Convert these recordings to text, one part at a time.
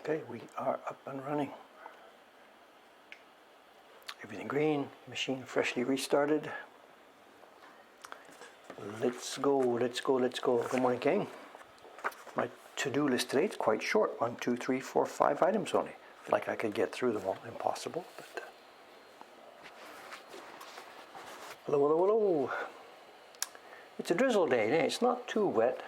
Okay, we are up and running. Everything green, machine freshly restarted. Let's go, let's go, let's go. Good morning, King. My to-do list today is quite short. 1, 2, 3, 4, 5 items only. I feel like I could get through them all. Impossible, but... Hello, hello, hello. It's a drizzle day, eh? It's not too wet.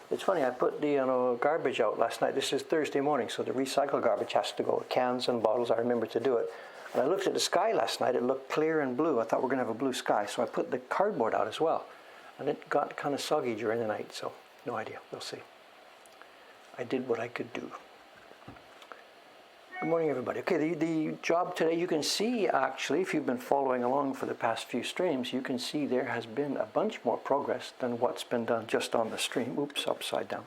It's funny, I put the garbage out last night. This is Thursday morning, so the recycled garbage has to go. Cans and bottles, I remember to do it. And I looked at the sky last night, it looked clear and blue. I thought we were going to have a blue sky, so I put the cardboard out as well. And it got kind of soggy during the night, so no idea, we'll see. I did what I could do. Good morning, everybody. Okay, the job today, you can see actually, if you've been following along for the past few streams, you can see there has been a bunch more progress than what's been done just on the stream. Oops, upside down.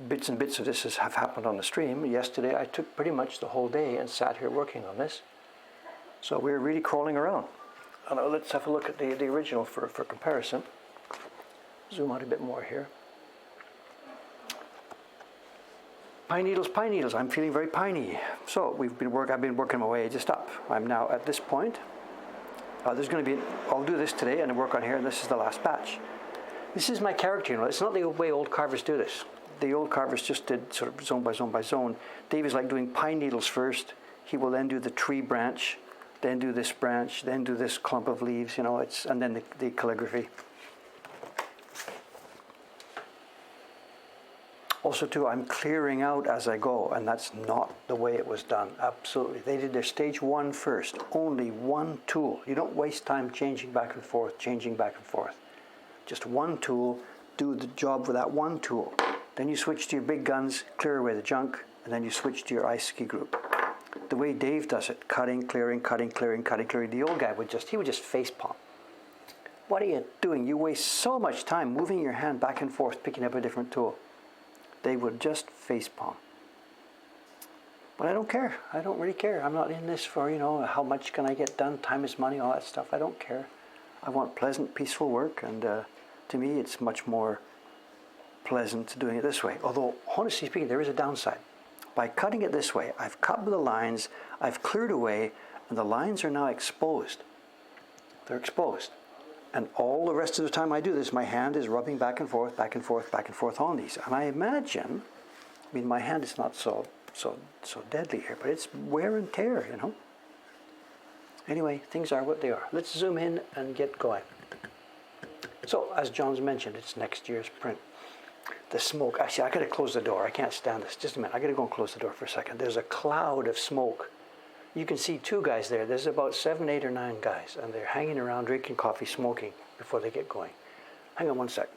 Bits and bits of this have happened on the stream. Yesterday, I took pretty much the whole day and sat here working on this. So we're really crawling around. Let's have a look at the original for comparison. Zoom out a bit more here. Pine needles, I'm feeling very piney. So I've been working my way just up. I'm now at this point. There's going to be, I'll do this today and work on here, and this is the last batch. This is my character, it's not the way old carvers do this. The old carvers just did sort of zone by zone by zone. Dave is like doing pine needles first. He will then do the tree branch, then do this branch, then do this clump of leaves, and then the calligraphy. Also, too, I'm clearing out as I go, and that's not the way it was done. Absolutely. They did their stage 1 first. Only one tool. You don't waste time changing back and forth, changing back and forth. Just one tool, do the job with that one tool. Then you switch to your big guns, clear away the junk, and then you switch to your ice ski group. The way Dave does it, cutting, clearing, cutting, clearing, cutting, clearing. The old guy would just facepalm. What are you doing? You waste so much time moving your hand back and forth, picking up a different tool. They would just facepalm. But I don't care. I don't really care. I'm not in this for, how much can I get done, time is money, all that stuff. I don't care. I want pleasant, peaceful work, and to me it's much more pleasant doing it this way. Although, honestly speaking, there is a downside. By cutting it this way, I've cut the lines, I've cleared away, and the lines are now exposed. They're exposed. And all the rest of the time I do this, my hand is rubbing back and forth, back and forth, back and forth on these. And I imagine, my hand is not so deadly here, but it's wear and tear, Anyway, things are what they are. Let's zoom in and get going. So, as John's mentioned, it's next year's print. The smoke, actually, I gotta close the door. I can't stand this. Just a minute, I gotta go and close the door for a second. There's a cloud of smoke. You can see 2 guys there. There's about 7, 8, or 9 guys, and they're hanging around drinking coffee, smoking before they get going. Hang on one sec.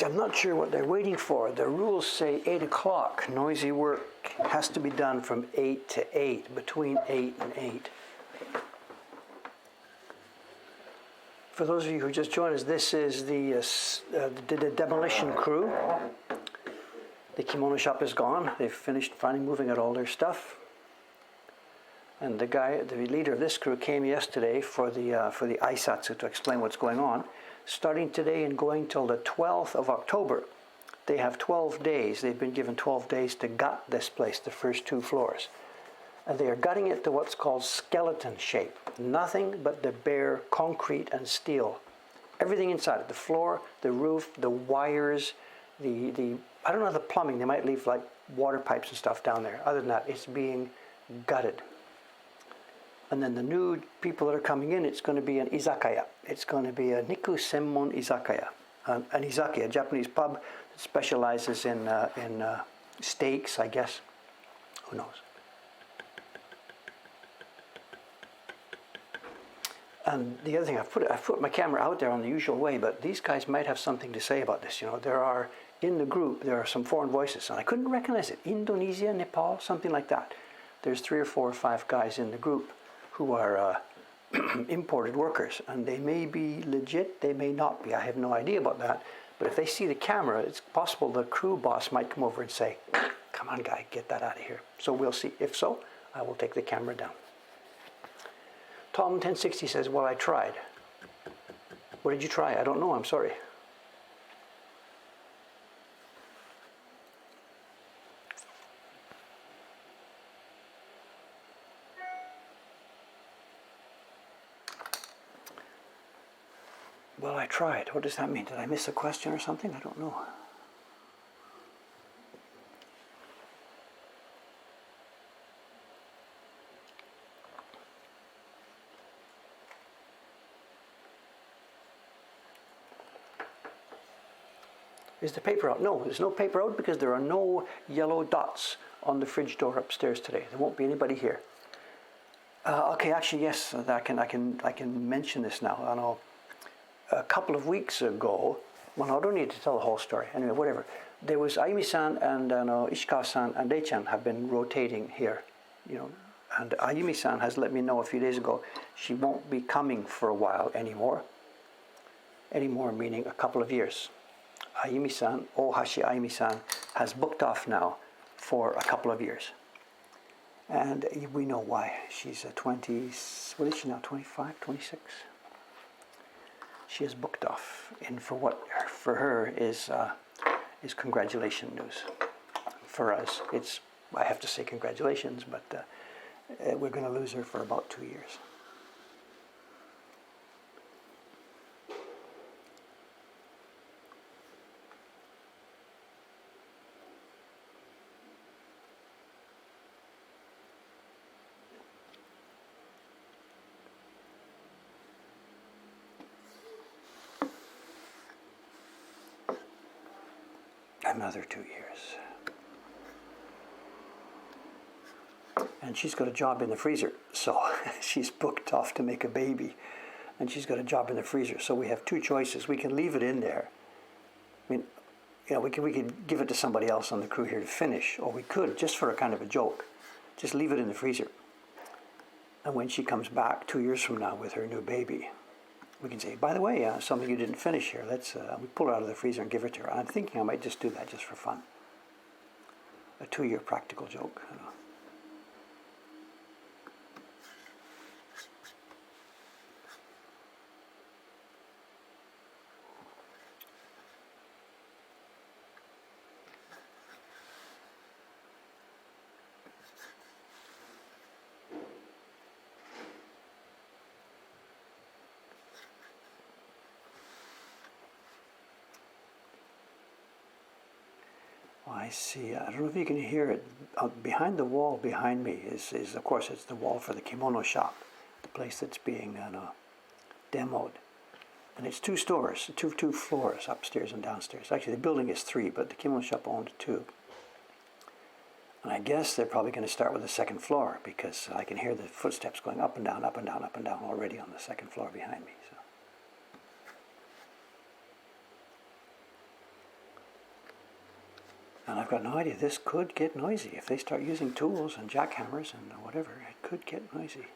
I'm not sure what they're waiting for. The rules say 8 o'clock. Noisy work has to be done from 8 to 8, between 8 and 8. For those of you who just joined us, this is the demolition crew. The kimono shop is gone. They've finished finally moving out all their stuff. And the leader of this crew came yesterday for the aisatsu to explain what's going on. Starting today and going till the 12th of October, they have 12 days. They've been given 12 days to gut this place, the first 2 floors. And they are gutting it to what's called skeleton shape. Nothing but the bare concrete and steel. Everything inside it, the floor, the roof, the wires, I don't know the plumbing. They might leave like water pipes and stuff down there. Other than that, it's being gutted. And then the new people that are coming in, it's going to be an izakaya. It's going to be a Niku Senmon Izakaya. An izakaya, a Japanese pub that specializes in steaks, I guess. Who knows? And the other thing, I've put my camera out there on the usual way, but these guys might have something to say about this. There are in the group there are some foreign voices, and I couldn't recognize it. Indonesia, Nepal, something like that. There's 3 or 4 or 5 guys in the group who are imported workers, and they may be legit, they may not be. I have no idea about that. But if they see the camera, it's possible the crew boss might come over and say, "Come on, guy, get that out of here." So we'll see. If so, I will take the camera down. Tom 1060 says, "Well, I tried." What did you try? I don't know. I'm sorry. Well, I tried. What does that mean? Did I miss a question or something? I don't know. Is the paper out? No, there's no paper out because there are no yellow dots on the fridge door upstairs today. There won't be anybody here. Okay, actually, yes, I can mention this now. I know. A couple of weeks ago, well, I don't need to tell the whole story. Anyway, whatever. There was Ayumi-san and Ishikawa-san and Dei-chan have been rotating here, And Ayumi-san has let me know a few days ago she won't be coming for a while anymore. Anymore meaning a couple of years. Ayumi-san, Ohashi Ayumi-san, has booked off now for a couple of years. And we know why. She's 20, what is she now, 25, 26? She has booked off. And for what, for her, is congratulation news. For us, I have to say congratulations, but we're going to lose her for about 2 years. Another 2 years. And she's got a job in the freezer, so she's booked off to make a baby, and she's got a job in the freezer. So we have 2 choices. We can leave it in there. I mean, we could give it to somebody else on the crew here to finish, or we could, just for a kind of a joke, just leave it in the freezer. And when she comes back 2 years from now with her new baby, we can say, by the way, something you didn't finish here. Let's we pull it out of the freezer and give it to her. I'm thinking I might just do that just for fun. A 2-year practical joke. I see. I don't know if you can hear it. Behind the wall behind me is of course, it's the wall for the kimono shop, the place that's being demoed. And it's 2 stores, two floors, upstairs and downstairs. Actually, the building is 3, but the kimono shop owned 2. And I guess they're probably going to start with the 2nd floor because I can hear the footsteps going up and down, up and down, up and down already on the 2nd floor behind me. So. And I've got no idea. This could get noisy. If they start using tools and jackhammers and whatever, it could get noisy.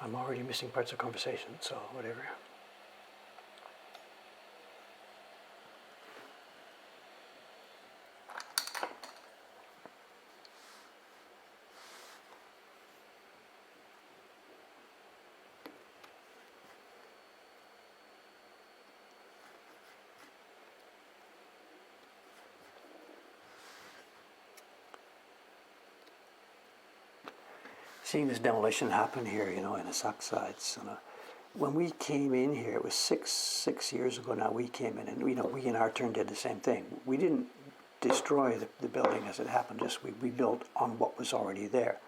I'm already missing parts of conversation, so whatever. Seeing this demolition happen here, in the Saksides, when we came in here, it was six years ago now. We came in, and we in our turn did the same thing. We didn't destroy the building as it happened. Just we built on what was already there.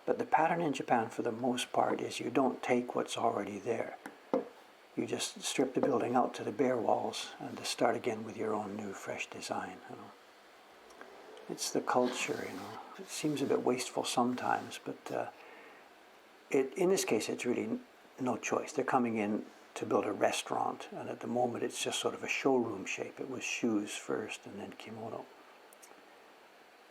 But the pattern in Japan, for the most part, is you don't take what's already there. You just strip the building out to the bare walls and to start again with your own new, fresh design. It's the culture, It seems a bit wasteful sometimes, but in this case, it's really no choice. They're coming in to build a restaurant, and at the moment, it's just sort of a showroom shape. It was shoes first, and then kimono.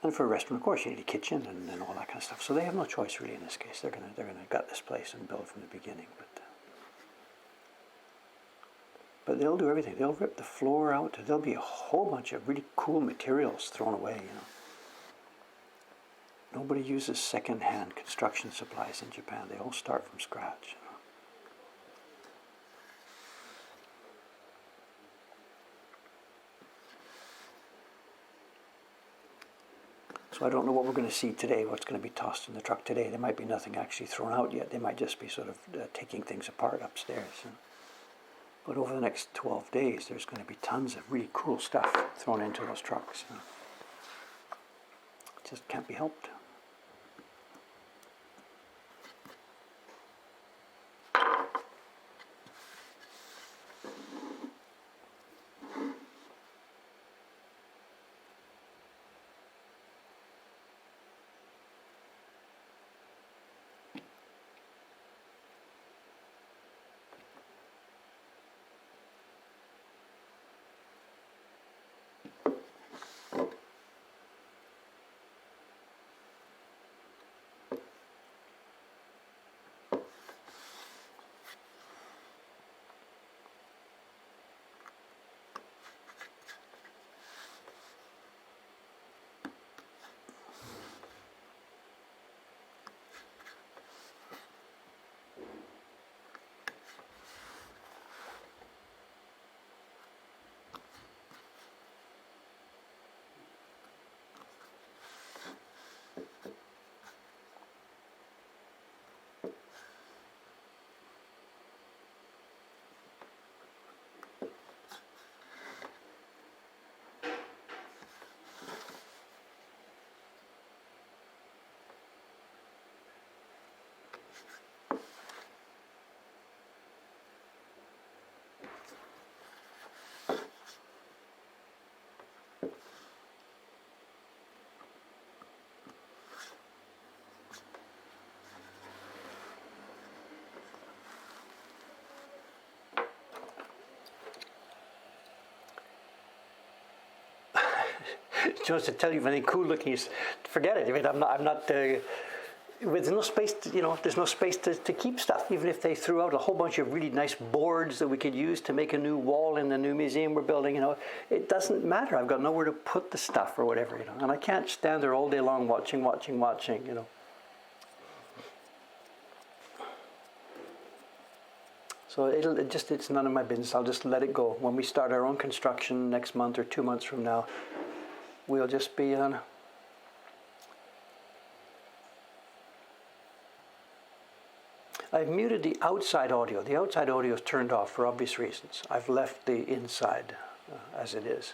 And for a restaurant, of course, you need a kitchen and all that kind of stuff. So they have no choice really in this case. They're gonna gut this place and build from the beginning. But they'll do everything. They'll rip the floor out. There'll be a whole bunch of really cool materials thrown away. Nobody uses second-hand construction supplies in Japan. They all start from scratch. So I don't know what we're going to see today, what's going to be tossed in the truck today. There might be nothing actually thrown out yet. They might just be sort of taking things apart upstairs. But over the next 12 days, there's going to be tons of really cool stuff thrown into those trucks. It just can't be helped. Just to tell you anything cool looking, forget it. I mean, I'm not. There's no space. There's no space to keep stuff. Even if they threw out a whole bunch of really nice boards that we could use to make a new wall in the new museum we're building, it doesn't matter. I've got nowhere to put the stuff or whatever, and I can't stand there all day long watching. So it's none of my business. I'll just let it go. When we start our own construction next month or 2 months from now, we'll just be on. I've muted the outside audio. The outside audio is turned off for obvious reasons. I've left the inside as it is.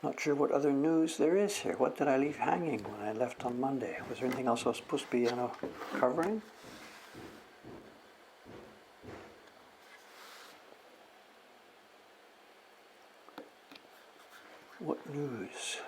Not sure what other news there is here. What did I leave hanging when I left on Monday? Was there anything else I was supposed to be covering? What news?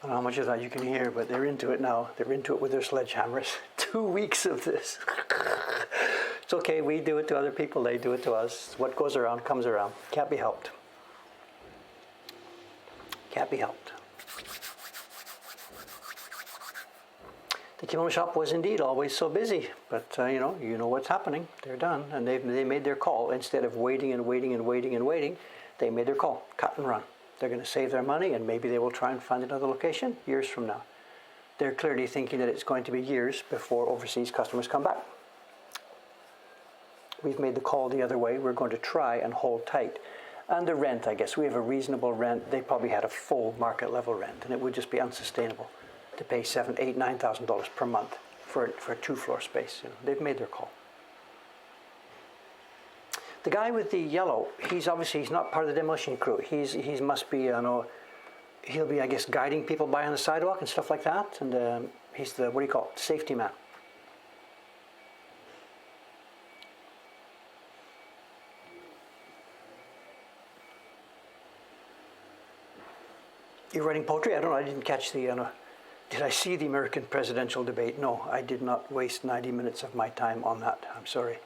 I don't know how much of that you can hear, but they're into it now. They're into it with their sledgehammers. 2 weeks of this. It's okay, we do it to other people, they do it to us. What goes around comes around. Can't be helped. Can't be helped. The kimono shop was indeed always so busy, but you know what's happening. They're done, and they made their call. Instead of waiting and waiting and waiting and waiting, they made their call. Cut and run. They're going to save their money, and maybe they will try and find another location years from now. They're clearly thinking that it's going to be years before overseas customers come back. We've made the call the other way. We're going to try and hold tight. And the rent, I guess, we have a reasonable rent. They probably had a full market level rent, and it would just be unsustainable to pay $7,000, $8,000, $9,000 per month for a 2-floor space. They've made their call. The guy with the yellow, he's not part of the demolition crew. He must be, he'll be, I guess, guiding people by on the sidewalk and stuff like that. And he's the, what do you call it, safety man. You're writing poetry? I don't know. I didn't catch the. Did I see the American presidential debate? No, I did not waste 90 minutes of my time on that. I'm sorry.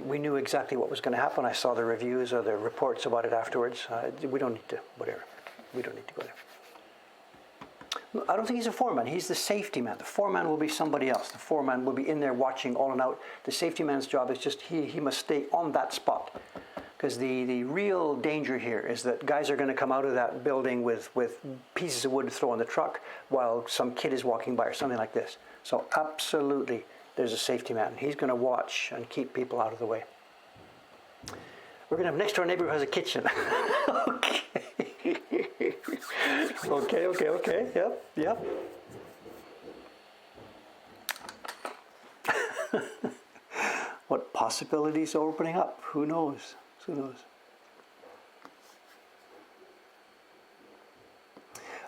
We knew exactly what was going to happen. I saw the reviews or the reports about it afterwards. We don't need to, whatever. We don't need to go there. I don't think he's a foreman. He's the safety man. The foreman will be somebody else. The foreman will be in there watching all and out. The safety man's job is just he must stay on that spot. Because the real danger here is that guys are going to come out of that building with pieces of wood to throw in the truck while some kid is walking by or something like this. So absolutely, there's a safety man. He's going to watch and keep people out of the way. We're going to have next door neighbor who has a kitchen. Okay. Okay. Yep. What possibilities are opening up? Who knows?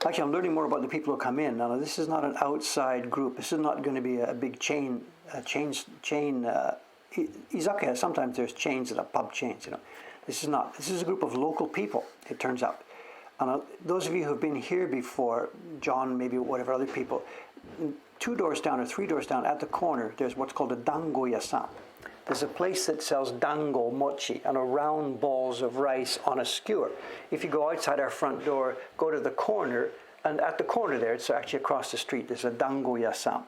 Actually, I'm learning more about the people who come in. Now, this is not an outside group. This is not going to be a big chain. Izakaya, sometimes there's chains that are pub chains. This is not. This is a group of local people. It turns out. And those of you who have been here before, John, maybe whatever other people, 2 doors down or 3 doors down at the corner, there's what's called a dango yasan. There's a place that sells dango mochi, and round balls of rice on a skewer. If you go outside our front door, go to the corner, and at the corner there, it's actually across the street, there's a dango yasan.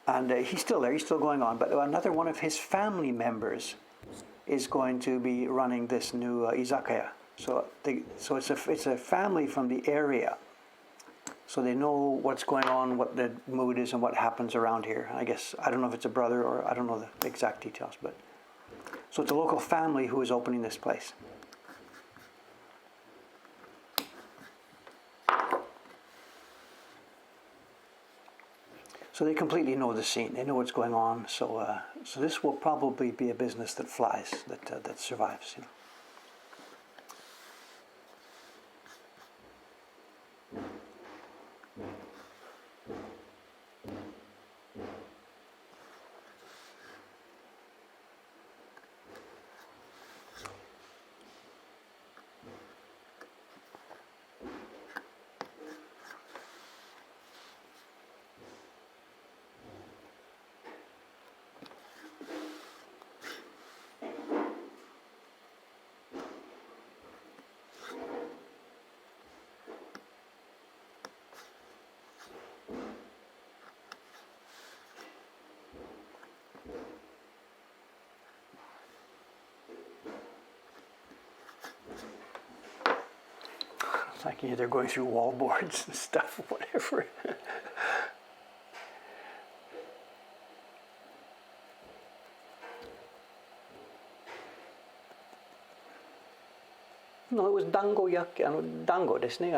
And he's still there, he's still going on. But another one of his family members is going to be running this new izakaya. So it's a family from the area. So they know what's going on, what the mood is, and what happens around here. I guess, I don't know if it's a brother or I don't know the exact details. But so it's a local family who is opening this place. So they completely know the scene. They know what's going on. So this will probably be a business that flies, that survives. You know. It's like they're going through wall boards and stuff, whatever. No, it was dango yaki. Dango, desu ne.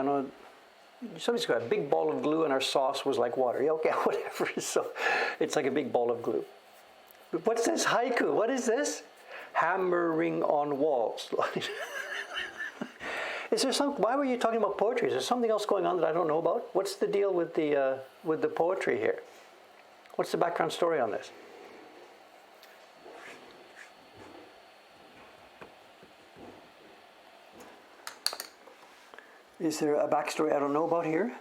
Somebody's got a big ball of glue and our sauce was like water. Yeah, okay, whatever. So it's like a big ball of glue. But what's this haiku? What is this? Hammering on walls. Is there why were you talking about poetry? Is there something else going on that I don't know about? What's the deal with the poetry here? What's the background story on this? Is there a backstory I don't know about here?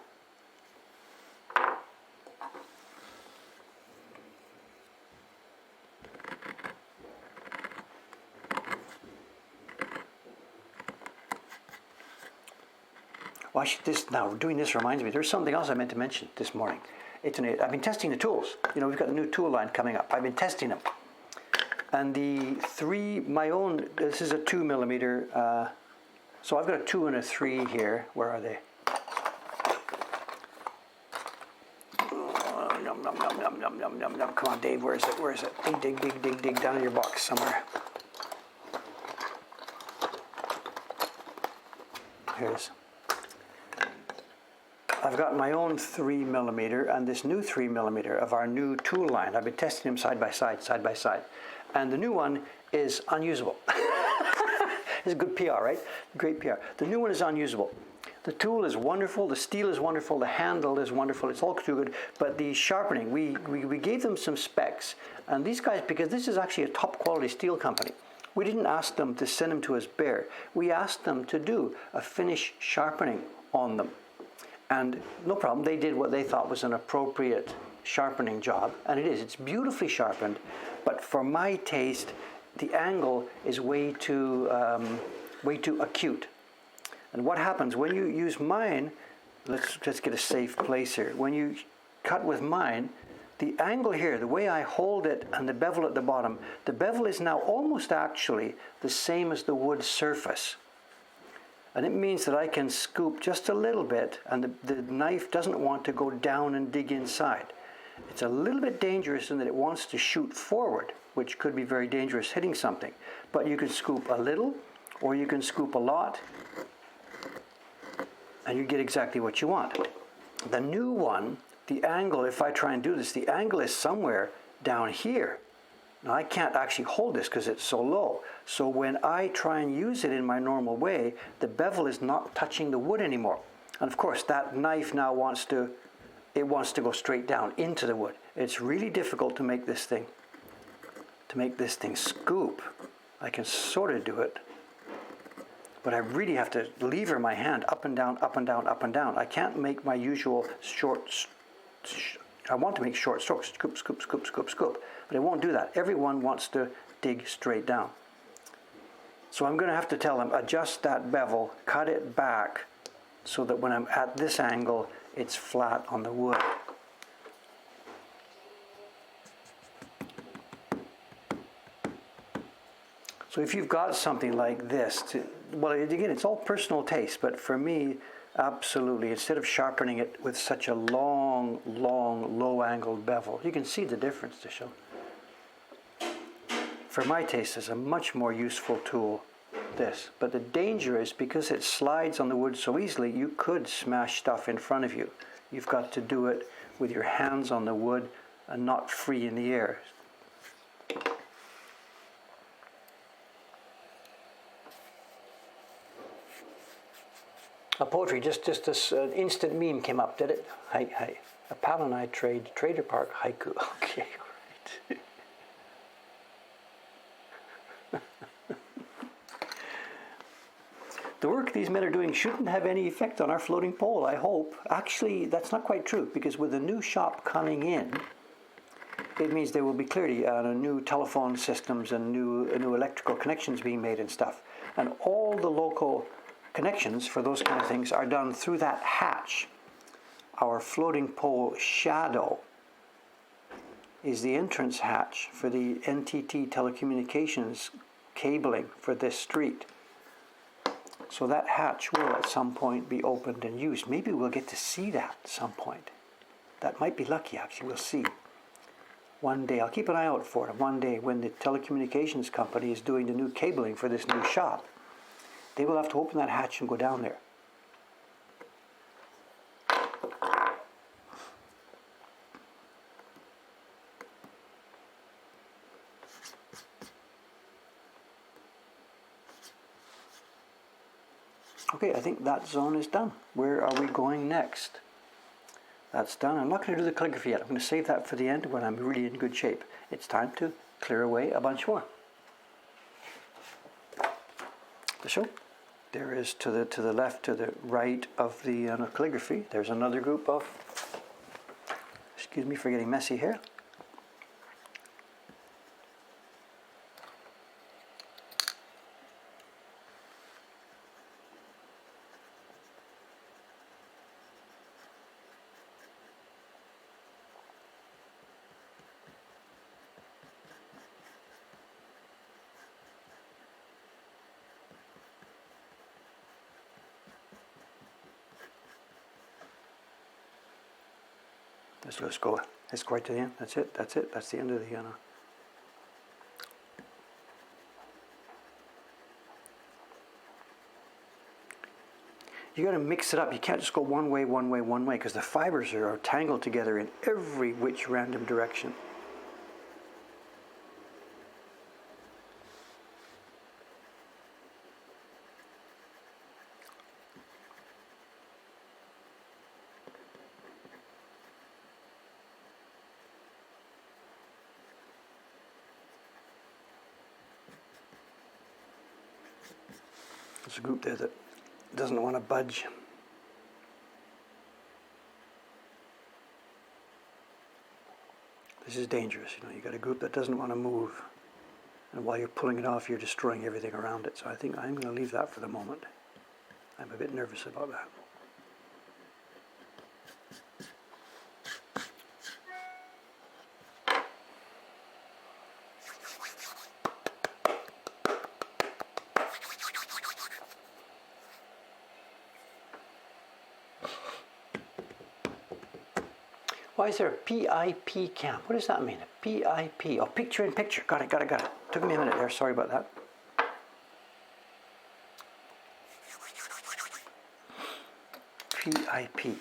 Well, doing this reminds me, there's something else I meant to mention this morning. I've been testing the tools. You know, we've got a new tool line coming up. I've been testing them. And this is a 2 millimeter, so I've got a 2 and a 3 here. Where are they? Num, num, num, num, num, num, num, num. Come on, Dave, where is it? Dig down in your box somewhere. Here it is. I've got my own 3 millimeter and this new 3 millimeter of our new tool line. I've been testing them side by side. And the new one is unusable. It's good PR, right? Great PR. The new one is unusable. The tool is wonderful, the steel is wonderful, the handle is wonderful, it's all too good, but the sharpening, we gave them some specs, and these guys, because this is actually a top quality steel company, we didn't ask them to send them to us bare. We asked them to do a finish sharpening on them. And no problem, they did what they thought was an appropriate sharpening job, and it's beautifully sharpened, but for my taste, the angle is way too acute. And what happens when you use mine, let's get a safe place here. When you cut with mine, the angle here, the way I hold it and the bevel at the bottom, the bevel is now almost actually the same as the wood surface. And it means that I can scoop just a little bit and the knife doesn't want to go down and dig inside. It's a little bit dangerous in that it wants to shoot forward, which could be very dangerous hitting something. But you can scoop a little or you can scoop a lot and you get exactly what you want. The new one, the angle, if I try and do this, the angle is somewhere down here. Now I can't actually hold this because it's so low. So when I try and use it in my normal way, the bevel is not touching the wood anymore. And of course that knife now wants to go straight down into the wood. It's really difficult to make this thing scoop. I can sort of do it, but I really have to lever my hand up and down, up and down, up and down. I can't make my usual short, I want to make short strokes, scoop, scoop, scoop, scoop, scoop, but it won't do that. Everyone wants to dig straight down. So I'm going to have to tell them, adjust that bevel, cut it back, so that when I'm at this angle, it's flat on the wood. So if you've got something like this, well, again, it's all personal taste, but for me, absolutely, instead of sharpening it with such a long, low-angled bevel, you can see the difference, Disho. For my taste, it's a much more useful tool, this. But the danger is, because it slides on the wood so easily, you could smash stuff in front of you. You've got to do it with your hands on the wood and not free in the air. Poetry, just this instant meme came up, did it? Hi. A pal and I trade Trader Park haiku. Okay, all right. The work these men are doing shouldn't have any effect on our floating pole, I hope. Actually, that's not quite true, because with the new shop coming in, it means there will be clearly new telephone systems and new electrical connections being made and stuff. And all the local connections for those kind of things are done through that hatch. Our floating pole shadow is the entrance hatch for the NTT telecommunications cabling for this street. So that hatch will at some point be opened and used. Maybe we'll get to see that at some point. That might be lucky, actually. We'll see. One day, I'll keep an eye out for it. One day, when the telecommunications company is doing the new cabling for this new shop, they will have to open that hatch and go down there. Okay, I think that zone is done. Where are we going next? That's done. I'm not going to do the calligraphy yet. I'm going to save that for the end when I'm really in good shape. It's time to clear away a bunch more. The show. There is to the left, to the right of the calligraphy, there's another group of, excuse me for getting messy here. Let's go. Let's go right to the end. That's it. That's it. That's the end of the You got to mix it up. You can't just go one way, because the fibers are tangled together in every which random direction. There's a group there that doesn't want to budge. This is dangerous, you got a group that doesn't want to move. And while you're pulling it off, you're destroying everything around it. So I think I'm going to leave that for the moment. I'm a bit nervous about that. Why is there a PIP camp? What does that mean? A PIP. Oh, picture in picture. Got it. Took me a minute there. Sorry about that. PIP.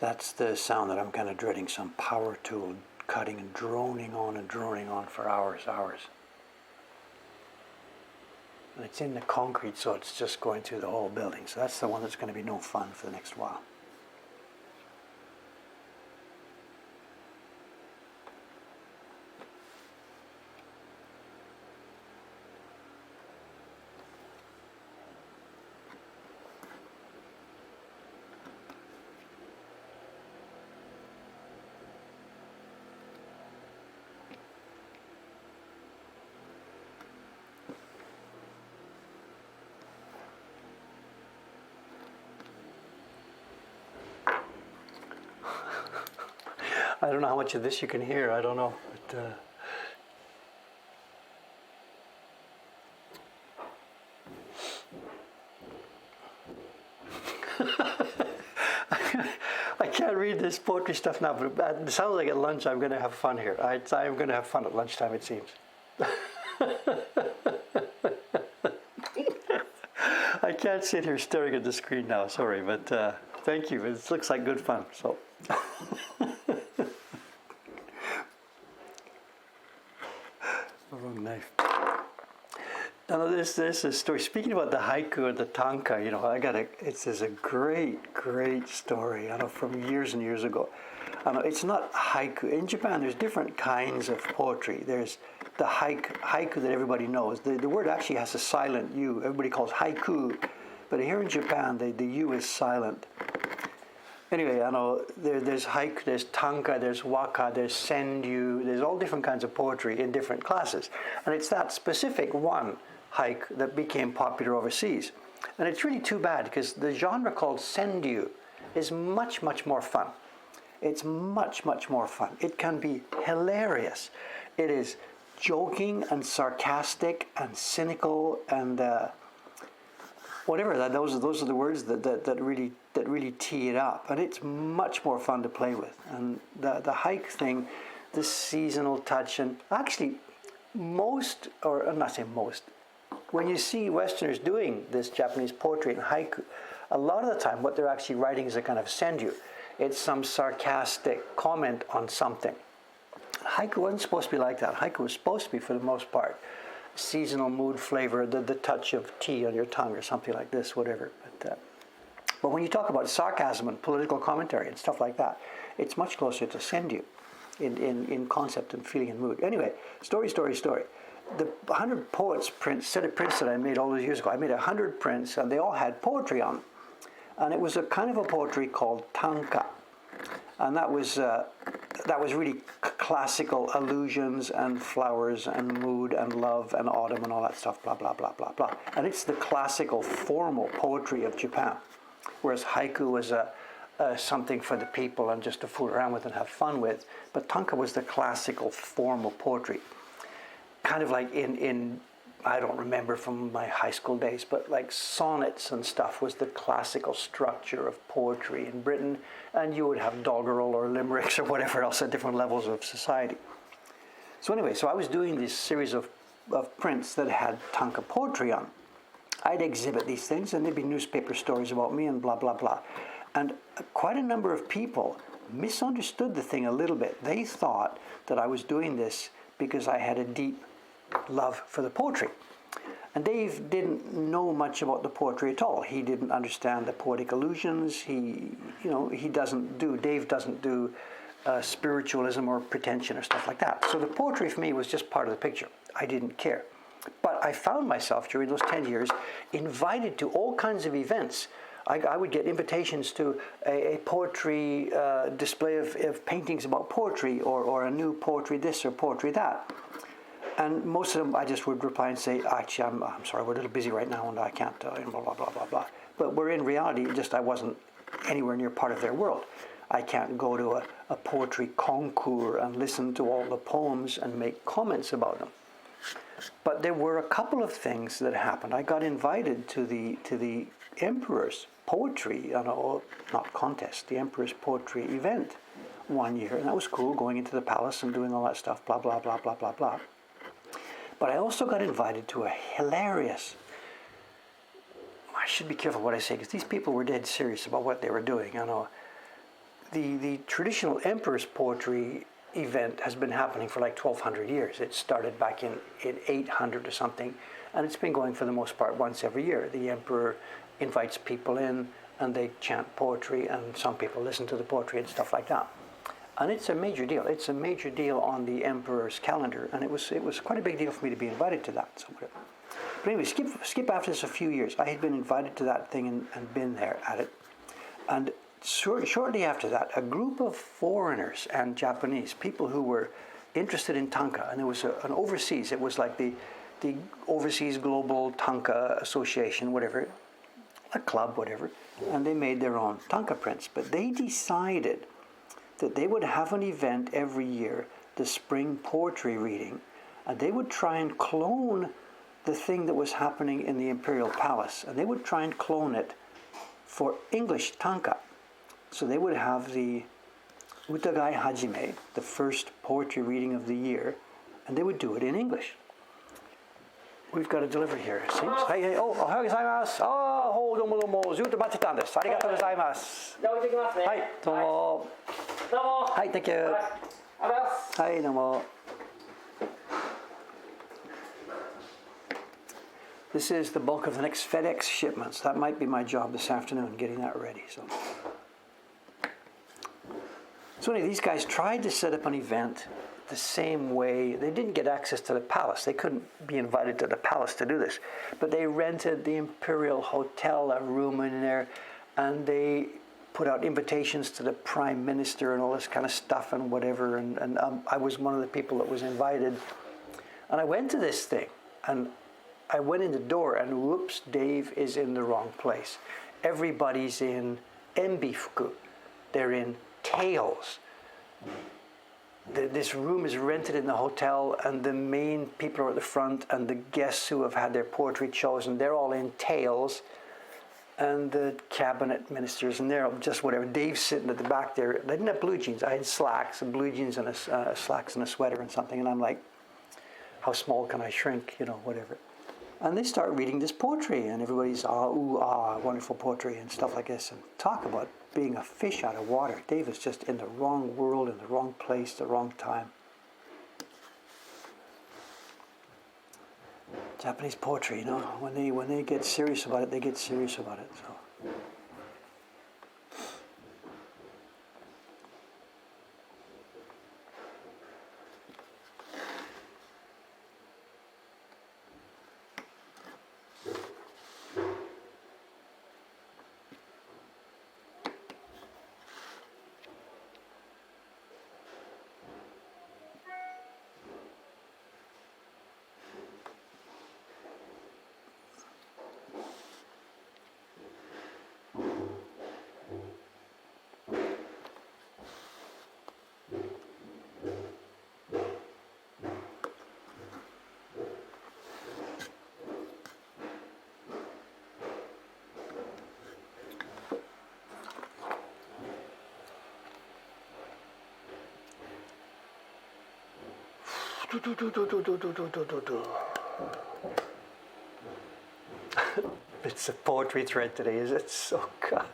That's the sound that I'm kind of dreading, some power tool cutting and droning on for hours. And it's in the concrete, so it's just going through the whole building. So that's the one that's going to be no fun for the next while. I don't know how much of this you can hear, I don't know. I can't read this poetry stuff now, but it sounds like at lunch I'm going to have fun here. I'm going to have fun at lunchtime, it seems. I can't sit here staring at the screen now, sorry, but thank you. It looks like good fun. So. Wrong knife. Now this is a story. Speaking about the haiku and the tanka, it's a great story. I know from years and years ago. I know it's not haiku. In Japan, there's different kinds of poetry. There's the haiku that everybody knows. The word actually has a silent U. Everybody calls haiku, but here in Japan, the U is silent. Anyway, I know there's haiku, there's tanka, there's waka, there's sendyu, there's all different kinds of poetry in different classes. And it's that specific one haiku that became popular overseas. And it's really too bad because the genre called sendyu is much more fun. It's much more fun. It can be hilarious. It is joking and sarcastic and cynical and whatever. Those are the words that really tee it up, and it's much more fun to play with. And the hike thing, the seasonal touch, and actually most, or not say most, when you see Westerners doing this Japanese poetry and haiku, a lot of the time what they're actually writing is a kind of sendyu. It's some sarcastic comment on something. Haiku wasn't supposed to be like that. Haiku was supposed to be, for the most part, seasonal mood flavor, the touch of tea on your tongue or something like this, whatever. But when you talk about sarcasm and political commentary and stuff like that, it's much closer to sendyu in concept and feeling and mood. Anyway, story. The 100 poets set of prints that I made all those years ago, I made 100 prints and they all had poetry on. And it was a kind of a poetry called tanka. And that was really classical allusions and flowers and mood and love and autumn and all that stuff, blah, blah, blah, blah, blah. And it's the classical formal poetry of Japan. Whereas haiku was something for the people and just to fool around with and have fun with. But tanka was the classical formal poetry. Kind of like in I don't remember from my high school days, but like sonnets and stuff was the classical structure of poetry in Britain, and you would have doggerel or limericks or whatever else at different levels of society. So anyway, I was doing this series of prints that had tanka poetry on. I'd exhibit these things, and there'd be newspaper stories about me and blah, blah, blah. And quite a number of people misunderstood the thing a little bit. They thought that I was doing this because I had a deep love for the poetry. And Dave didn't know much about the poetry at all. He didn't understand the poetic allusions. Dave doesn't do spiritualism or pretension or stuff like that. So the poetry for me was just part of the picture. I didn't care. But I found myself during those 10 years invited to all kinds of events. I would get invitations to a poetry display of paintings about poetry or a new poetry this or poetry that. And most of them, I just would reply and say, actually, I'm sorry, we're a little busy right now and I can't, blah, blah, blah, blah, blah. But we're in reality, I wasn't anywhere near part of their world. I can't go to a poetry concours and listen to all the poems and make comments about them. But there were a couple of things that happened. I got invited to the Emperor's poetry, not contest, the Emperor's poetry event one year. And that was cool, going into the palace and doing all that stuff, blah, blah, blah, blah, blah, blah. But I also got invited to a hilarious, I should be careful what I say, because these people were dead serious about what they were doing. the traditional emperor's poetry event has been happening for like 1,200 years. It started back in 800 or something, and it's been going for the most part once every year. The emperor invites people in, and they chant poetry, and some people listen to the poetry and stuff like that. And it's a major deal. It's a major deal on the emperor's calendar, and it was quite a big deal for me to be invited to that. So, but anyway, skip after this a few years. I had been invited to that thing and been there at it, and shortly after that, a group of foreigners and Japanese people who were interested in tanka, and there was an overseas. It was like the Overseas Global Tanka Association, whatever, a club, whatever, and they made their own tanka prints. But they decided that they would have an event every year, the spring poetry reading, and they would try and clone the thing that was happening in the Imperial Palace, and they would try and clone it for English tanka. So they would have the Utagai Hajime, the first poetry reading of the year, and they would do it in English. We've got a delivery here, it seems. Hey, oh, ohayou gozaimasu. Oh, domo domo, zutto batte itta desu. Arigatou gozaimasu. Hai, domo. Hi, thank you. Hi, domo. This is the bulk of the next FedEx shipments. That might be my job this afternoon, getting that ready. So anyway, these guys tried to set up an event the same way. They didn't get access to the palace. They couldn't be invited to the palace to do this. But they rented the Imperial Hotel, a room in there, and they put out invitations to the Prime Minister and all this kind of stuff and whatever. And I was one of the people that was invited. And I went to this thing, and I went in the door, and whoops, Dave is in the wrong place. Everybody's in Embifuku. They're in tails. This room is rented in the hotel, and the main people are at the front, and the guests who have had their poetry chosen, they're all in tails, and the cabinet ministers, and they're just whatever. Dave's sitting at the back there. They didn't have blue jeans. I had slacks, and blue jeans, and slacks and a sweater and something, and I'm like, how small can I shrink, whatever. And they start reading this poetry, and everybody's wonderful poetry and stuff like this, and talk about being a fish out of water. Dave is just in the wrong world, in the wrong place, the wrong time. Japanese poetry, when they get serious about it, they get serious about it. So. It's a poetry thread today, is it? So God.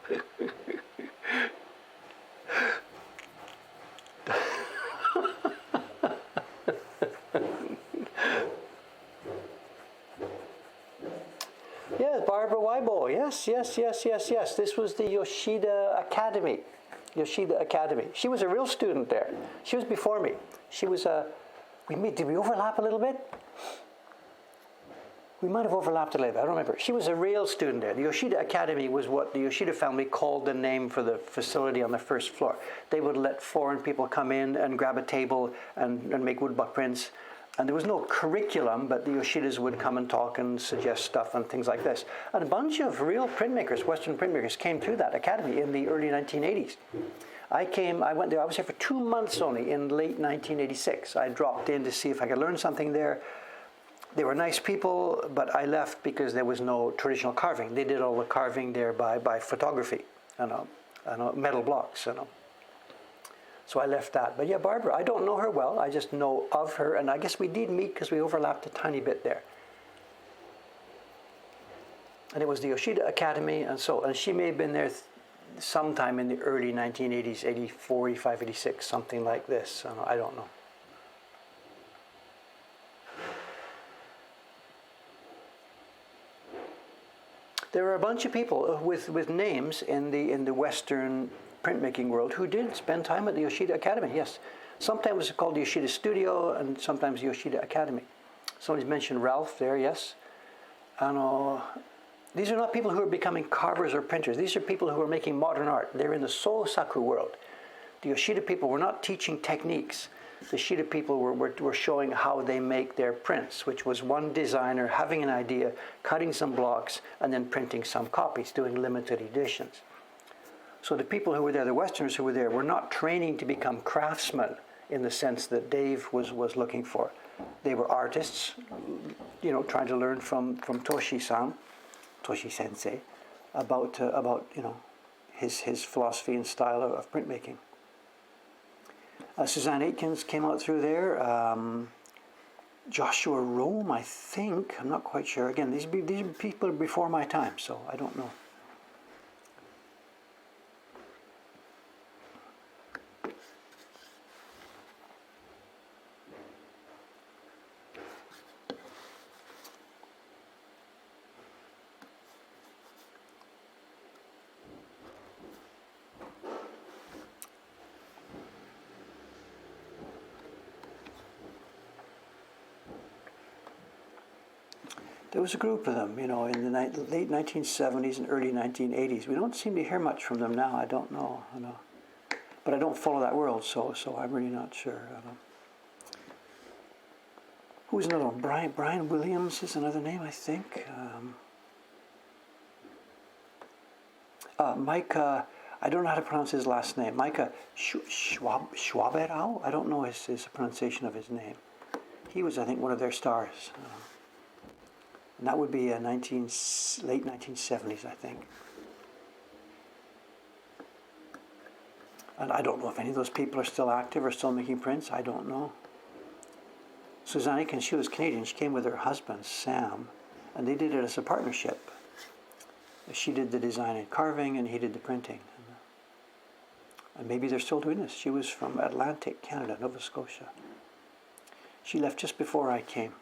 Yes, Barbara Weibo. Yes. This was the Yoshida Academy. She was a real student there. She was before me. She was a... Did we overlap a little bit? We might have overlapped a little bit. I don't remember. She was a real student there. The Yoshida Academy was what the Yoshida family called the name for the facility on the first floor. They would let foreign people come in and grab a table and make woodblock prints. And there was no curriculum, but the Yoshidas would come and talk and suggest stuff and things like this. And a bunch of real printmakers, Western printmakers, came through that academy in the early 1980s. I went there, I was here for 2 months only in late 1986. I dropped in to see if I could learn something there. They were nice people, but I left because there was no traditional carving. They did all the carving there by photography, metal blocks, So I left that. But yeah, Barbara, I don't know her well. I just know of her, and I guess we did meet because we overlapped a tiny bit there. And it was the Yoshida Academy, and she may have been there sometime in the early 1980s, 84, 85, 86, something like this. I don't know. There are a bunch of people with names in the Western printmaking world who did spend time at the Yoshida Academy, yes. Sometimes it's called the Yoshida Studio and sometimes Yoshida Academy. Somebody's mentioned Ralph there, yes. These are not people who are becoming carvers or printers. These are people who are making modern art. They're in the Sosaku world. The Yoshida people were not teaching techniques. The Yoshida people were showing how they make their prints, which was one designer having an idea, cutting some blocks, and then printing some copies, doing limited editions. So the people who were there, the Westerners who were there, were not training to become craftsmen in the sense that Dave was looking for. They were artists, trying to learn from Toshi-san, Toshi Sensei, about his philosophy and style of printmaking. Suzanne Aitkins came out through there. Joshua Rome, I think. I'm not quite sure. Again, these people are before my time, so I don't know. There was a group of them, in the late 1970s and early 1980s. We don't seem to hear much from them now. I don't know. But I don't follow that world, so I'm really not sure. Who's another one? Brian Williams is another name, I think. Micah, I don't know how to pronounce his last name. Micah Schwaberau? I don't know his pronunciation of his name. He was, I think, one of their stars. And that would be late 1970s, I think. And I don't know if any of those people are still active or still making prints. I don't know. Suzanne Aitkins, she was Canadian. She came with her husband, Sam, and they did it as a partnership. She did the design and carving, and he did the printing. And maybe they're still doing this. She was from Atlantic Canada, Nova Scotia. She left just before I came.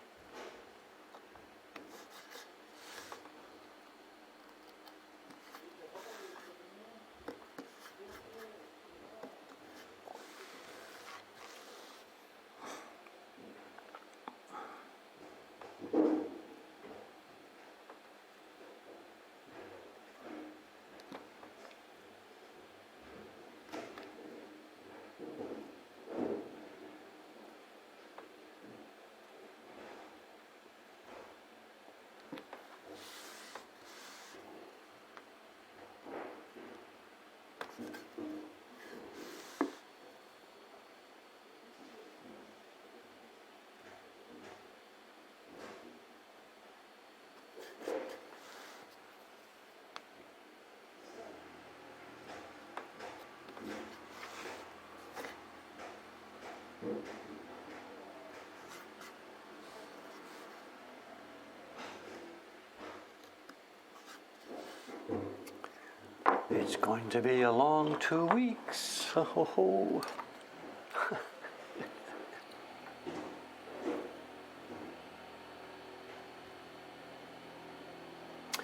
It's going to be a long 2 weeks. Oh.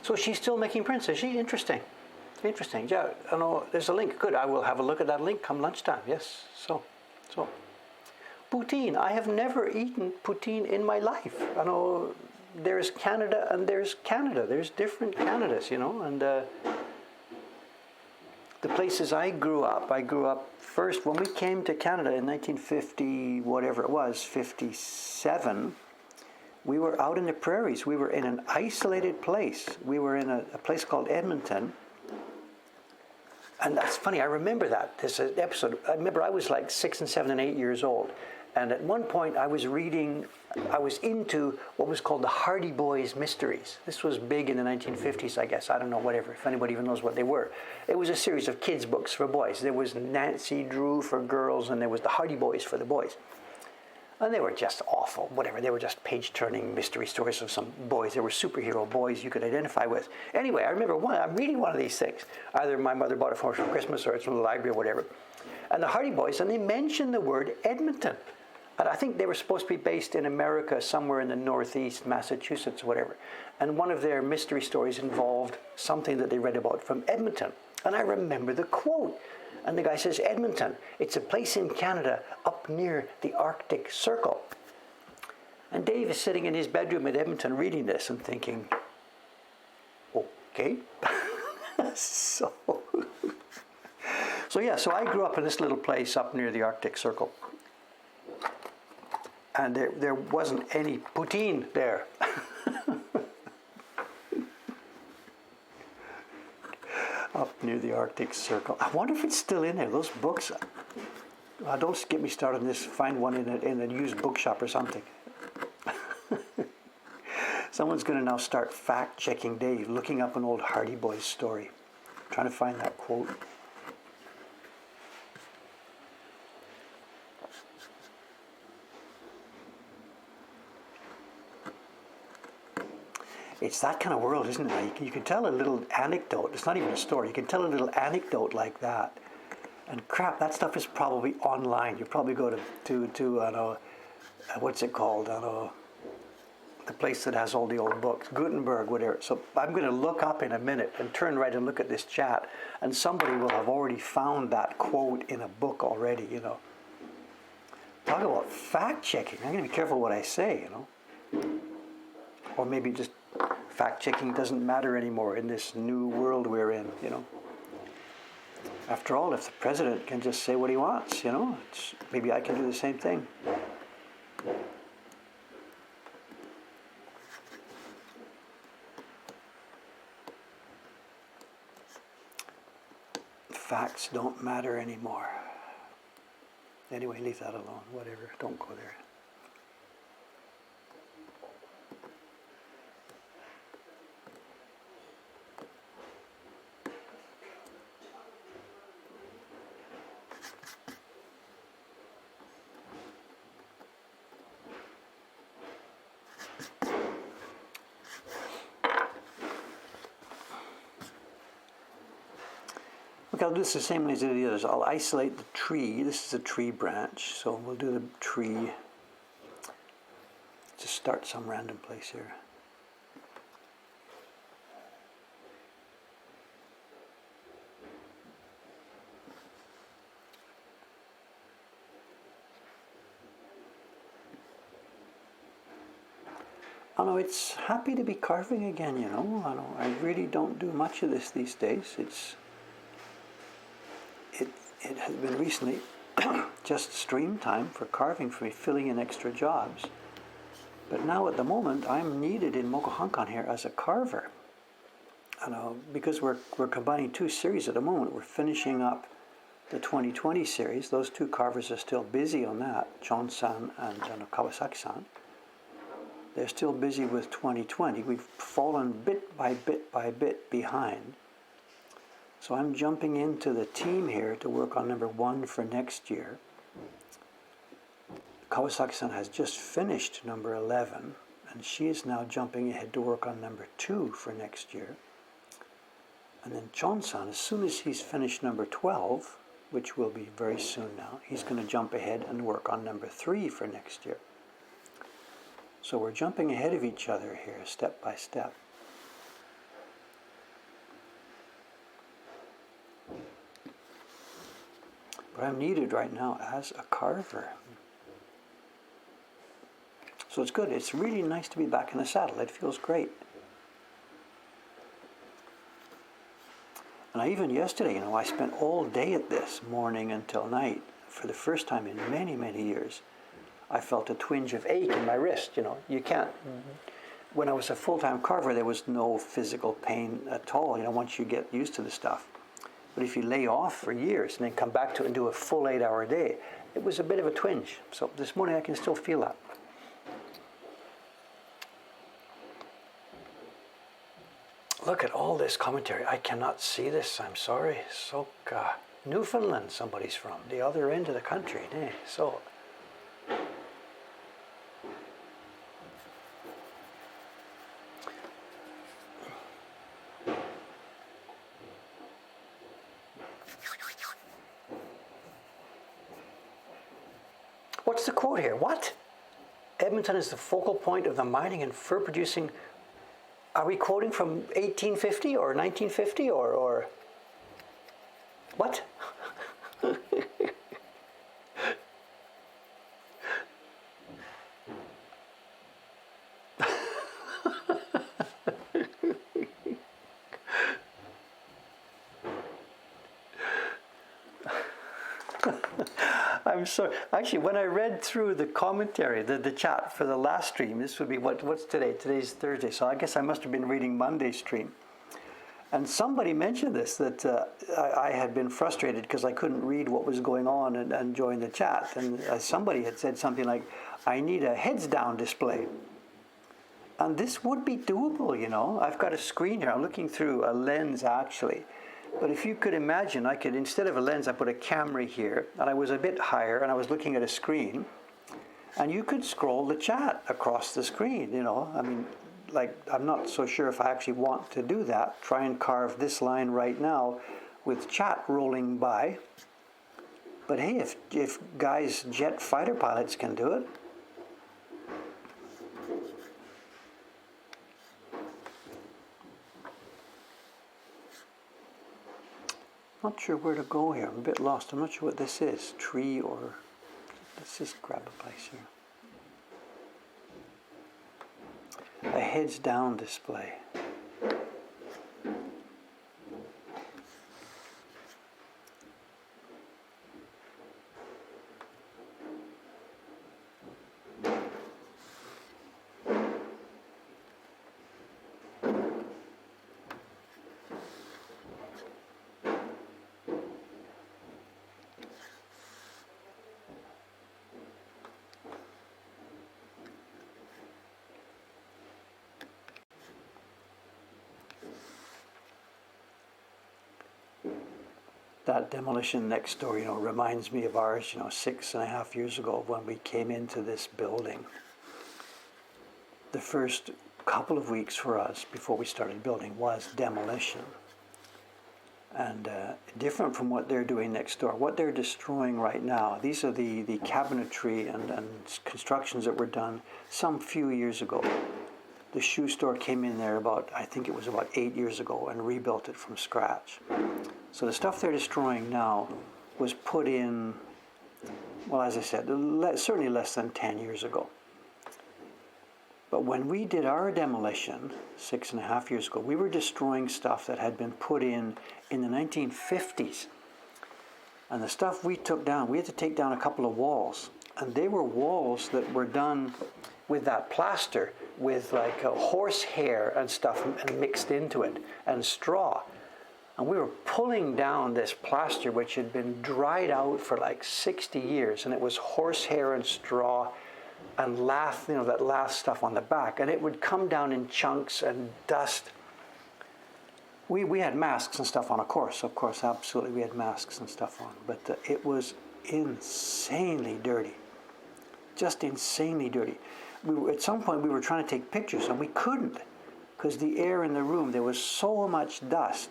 So she's still making prints, is she? Interesting. Interesting. Yeah, I know there's a link. Good. I will have a look at that link come lunchtime. Yes. So. Poutine. I have never eaten poutine in my life. I know there's Canada and there's Canada. There's different Canadas, and the places I grew up first when we came to Canada in 1950, whatever it was, 57. We were out in the prairies. We were in an isolated place. We were in a place called Edmonton. And that's funny, I remember that. This episode, I remember I was like 6 and 7 and 8 years old. And at one point I was into what was called the Hardy Boys Mysteries. This was big in the 1950s, I guess. I don't know, whatever, if anybody even knows what they were. It was a series of kids' books for boys. There was Nancy Drew for girls, and there was the Hardy Boys for the boys. And they were just awful, whatever. They were just page-turning mystery stories of some boys. They were superhero boys you could identify with. Anyway, I remember I'm reading one of these things. Either my mother bought it for me for Christmas or it's from the library or whatever. And the Hardy Boys, and they mentioned the word Edmonton. And I think they were supposed to be based in America, somewhere in the Northeast, Massachusetts, or whatever. And one of their mystery stories involved something that they read about from Edmonton. And I remember the quote. And the guy says, Edmonton, it's a place in Canada up near the Arctic Circle. And Dave is sitting in his bedroom in Edmonton reading this and thinking, okay. so I grew up in this little place up near the Arctic Circle. And there wasn't any poutine there. Up near the Arctic Circle. I wonder if it's still in there. Those books. Don't get me started on this. Find one in a used bookshop or something. Someone's going to now start fact-checking Dave, looking up an old Hardy Boys story, trying to find that quote. It's that kind of world, isn't it? You can tell a little anecdote. It's not even a story. You can tell a little anecdote like that. And crap, that stuff is probably online. You probably go to what's it called? The place that has all the old books, Gutenberg, whatever. So I'm going to look up in a minute and turn right and look at this chat, and somebody will have already found that quote in a book already, you know. Talk about fact-checking. I'm going to be careful what I say, you know. Or maybe just fact-checking doesn't matter anymore in this new world we're in, you know. After all, if the president can just say what he wants, you know, maybe I can do the same thing. Facts don't matter anymore. Anyway, leave that alone. Whatever. Don't go there. Okay, I'll do this the same way as I did the others. I'll isolate the tree. This is a tree branch, so we'll do the tree. Just start some random place here. I know it's happy to be carving again, you know. I really don't do much of this these days. It has been recently just stream time for carving for me, filling in extra jobs. But now at the moment, I'm needed in Mokuhankan here as a carver. Because we're combining two series at the moment. We're finishing up the 2020 series. Those two carvers are still busy on that, John-san and Kawasaki-san. They're still busy with 2020. We've fallen bit by bit behind. So I'm jumping into the team here to work on number 1 for next year. Kawasaki-san has just finished number 11, and she is now jumping ahead to work on number 2 for next year. And then Chon-san, as soon as he's finished number 12, which will be very soon now, he's going to jump ahead and work on number 3 for next year. So we're jumping ahead of each other here, step by step. But I'm needed right now as a carver. So it's good. It's really nice to be back in the saddle. It feels great. And even yesterday, I spent all day at this, morning until night. For the first time in many, many years, I felt a twinge of ache in my wrist. You can't. When I was a full-time carver, there was no physical pain at all, once you get used to the stuff. But if you lay off for years and then come back to it and do a full 8-hour day, it was a bit of a twinge. So this morning I can still feel that. Look at all this commentary. I cannot see this. I'm sorry. So, Newfoundland somebody's from, the other end of the country. So, what's the quote here? What? Edmonton is the focal point of the mining and fur producing. Are we quoting from 1850 or 1950 or what? I'm sorry. Actually, when I read through the commentary, the chat for the last stream, this would be what's today? Today's Thursday, so I guess I must have been reading Monday's stream. And somebody mentioned this, that I had been frustrated because I couldn't read what was going on and join the chat. And somebody had said something like, I need a heads down display. And this would be doable, you know. I've got a screen here. I'm looking through a lens, actually. But if you could imagine, I could, instead of a lens, I put a camera here, and I was a bit higher, and I was looking at a screen, and you could scroll the chat across the screen, you know. I mean, like, I'm not so sure if I actually want to do that. Try and carve this line right now with chat rolling by. But hey, if guys, jet fighter pilots can do it, not sure where to go here. I'm a bit lost. I'm not sure what this is. Tree or... Let's just grab a place here. A heads down display. That demolition next door, you know, reminds me of ours, you know, 6.5 years ago when we came into this building. The first couple of weeks for us before we started building was demolition. And different from what they're doing next door. What they're destroying right now, these are the cabinetry and constructions that were done some few years ago. The shoe store came in there I think it was about 8 years ago, and rebuilt it from scratch. So the stuff they're destroying now was put in, well, as I said, certainly less than 10 years ago. But when we did our demolition 6.5 years ago, we were destroying stuff that had been put in the 1950s. And the stuff we took down, we had to take down a couple of walls. And they were walls that were done with that plaster, with like horsehair and stuff and mixed into it, and straw. And we were pulling down this plaster, which had been dried out for like 60 years, and it was horsehair and straw and lath, you know, that lath stuff on the back, and it would come down in chunks and dust. We had masks and stuff on, of course, absolutely, we had masks and stuff on, but it was insanely dirty, just insanely dirty. At some point we were trying to take pictures and we couldn't, because the air in the room, there was so much dust,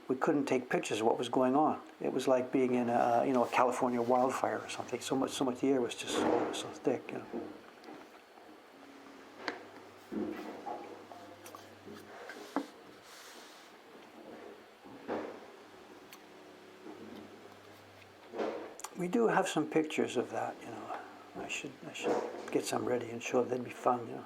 we couldn't take pictures of what was going on. It was like being in a California wildfire or something. So much the air was just so thick, you know. We do have some pictures of that, you know. I should get some ready and show them. That'd be fun, you know.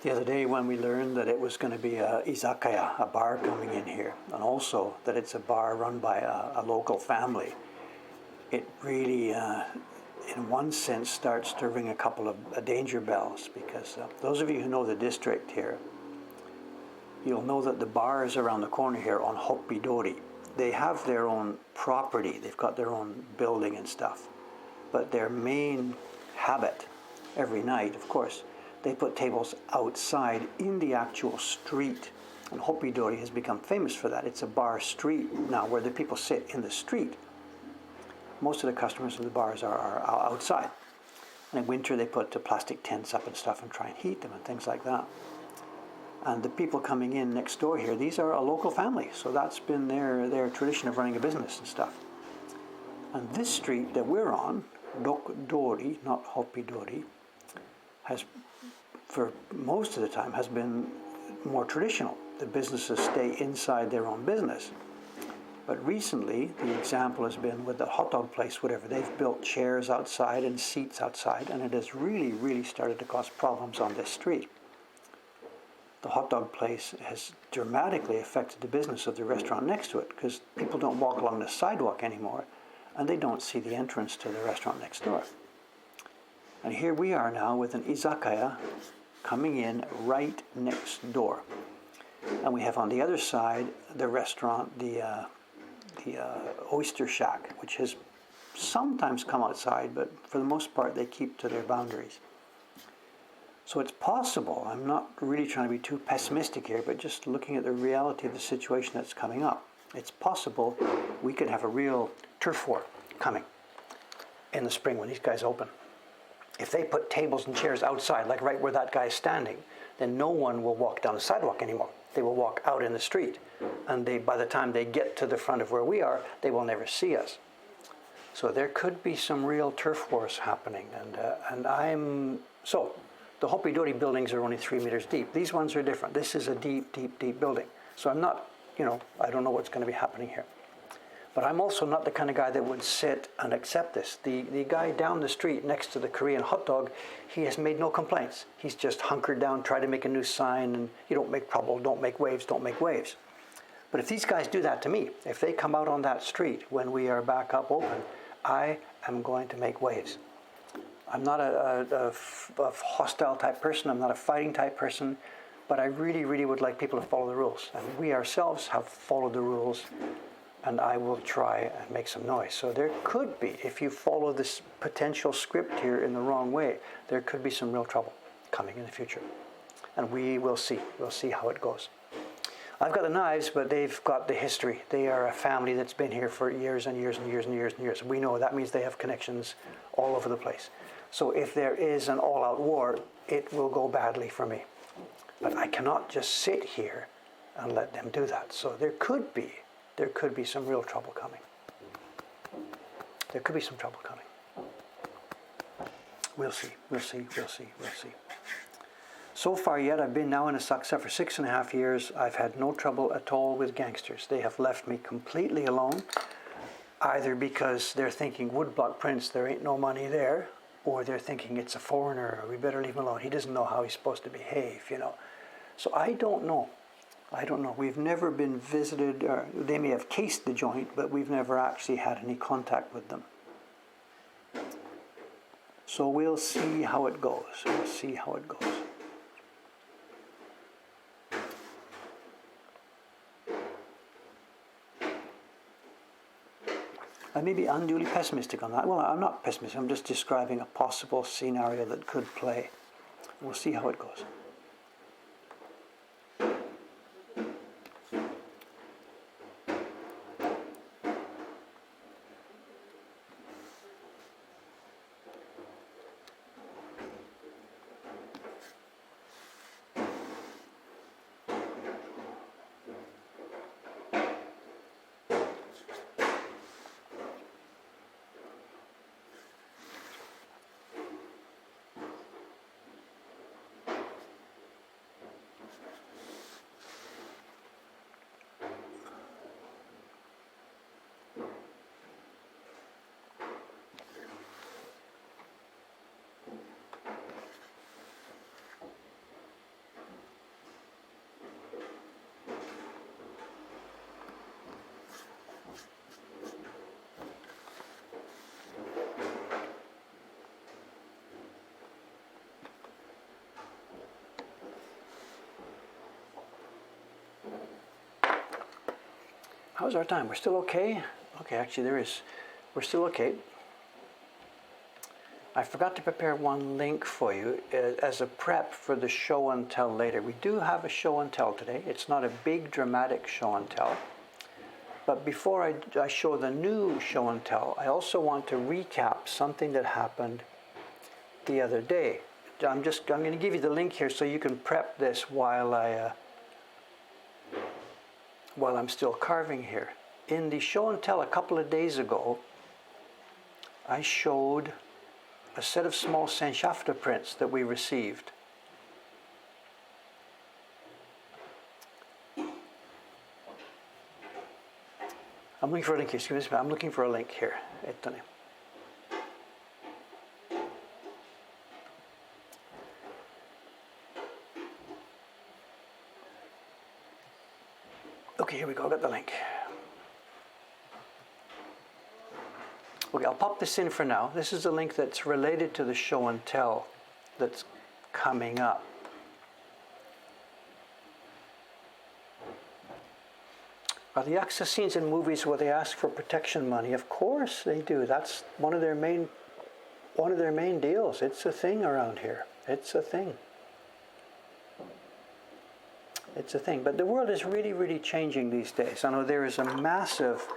The other day when we learned that it was going to be a izakaya, a bar coming in here, and also that it's a bar run by a local family, it really, in one sense, starts to ring a couple of danger bells, because those of you who know the district here, you'll know that the bars around the corner here on Hoppidori, they have their own property, they've got their own building and stuff, but their main habit every night, of course, they put tables outside in the actual street. And Hoppidori has become famous for that. It's a bar street now where the people sit in the street. Most of the customers of the bars are outside. And in winter they put plastic tents up and stuff and try and heat them and things like that. And the people coming in next door here, these are a local family. So that's been their tradition of running a business and stuff. And this street that we're on, Dokdori, not Hoppidori, has, for most of the time, has been more traditional. The businesses stay inside their own business. But recently, the example has been with the hot dog place, whatever. They've built chairs outside and seats outside, and it has really, really started to cause problems on this street. The hot dog place has dramatically affected the business of the restaurant next to it, because people don't walk along the sidewalk anymore, and they don't see the entrance to the restaurant next door. And here we are now with an izakaya coming in right next door. And we have on the other side the restaurant, the Oyster Shack, which has sometimes come outside, but for the most part they keep to their boundaries. So it's possible, I'm not really trying to be too pessimistic here, but just looking at the reality of the situation that's coming up, it's possible we could have a real turf war coming in the spring when these guys open. If they put tables and chairs outside, like right where that guy's standing, then no one will walk down the sidewalk anymore. They will walk out in the street. And by the time they get to the front of where we are, they will never see us. So there could be some real turf wars happening. So the Hoppidori buildings are only 3 meters deep. These ones are different. This is a deep, deep, deep building. So I'm not, I don't know what's going to be happening here. But I'm also not the kind of guy that would sit and accept this. The guy down the street next to the Korean hot dog, he has made no complaints. He's just hunkered down, tried to make a new sign, and you don't make trouble, don't make waves, don't make waves. But if these guys do that to me, if they come out on that street when we are back up open, I am going to make waves. I'm not a hostile type person, I'm not a fighting type person, but I really, really would like people to follow the rules. And we ourselves have followed the rules, and I will try and make some noise. So there could be, if you follow this potential script here in the wrong way, there could be some real trouble coming in the future. And we will see. We'll see how it goes. I've got the knives, but they've got the history. They are a family that's been here for years and years and years and years and years. We know that means they have connections all over the place. So if there is an all-out war, it will go badly for me. But I cannot just sit here and let them do that. So there could be some real trouble coming. There could be some trouble coming. We'll see. So far yet, I've been now in Asakusa for 6.5 years. I've had no trouble at all with gangsters. They have left me completely alone, either because they're thinking woodblock prints, there ain't no money there, or they're thinking it's a foreigner, we better leave him alone. He doesn't know how he's supposed to behave, So I don't know. We've never been visited, or they may have cased the joint, but we've never actually had any contact with them. So we'll see how it goes. I may be unduly pessimistic on that. Well, I'm not pessimistic. I'm just describing a possible scenario that could play. We'll see how it goes. How's our time? We're still okay? Okay, actually we're still okay. I forgot to prepare one link for you as a prep for the show and tell later. We do have a show and tell today. It's not a big dramatic show and tell. But before I show the new show and tell, I also want to recap something that happened the other day. I'm going to give you the link here so you can prep this while I'm still carving here. In the show and tell a couple of days ago, I showed a set of small Sennschafter prints that we received. I'm looking for a link here. Excuse me. I'm looking for a link here. Okay, here we go. I got the link. Okay, I'll pop this in for now. This is a link that's related to the show and tell that's coming up. Are the Yaksa scenes in movies where they ask for protection money? Of course they do. That's one of their main deals. It's a thing around here. It's a thing. It's a thing. But the world is really, really changing these days. I know there is a massive,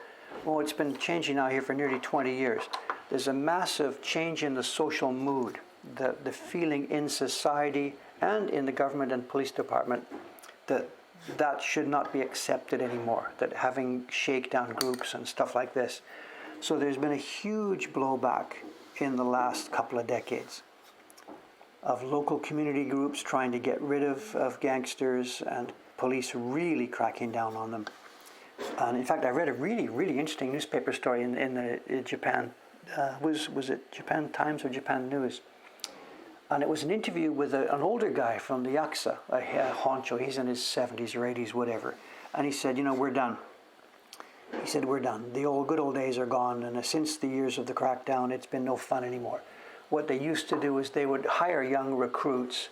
well, it's been changing now here for nearly 20 years. There's a massive change in the social mood, the feeling in society and in the government and police department that should not be accepted anymore, that having shakedown groups and stuff like this. So there's been a huge blowback in the last couple of decades of local community groups trying to get rid of gangsters and police really cracking down on them. And in fact, I read a really, really interesting newspaper story in Japan. Was it Japan Times or Japan News? And it was an interview with an older guy from the Yaksa, a honcho. He's in his 70s or 80s, whatever. And he said, we're done. He said, we're done. The good old days are gone. And since the years of the crackdown, it's been no fun anymore. What they used to do is they would hire young recruits,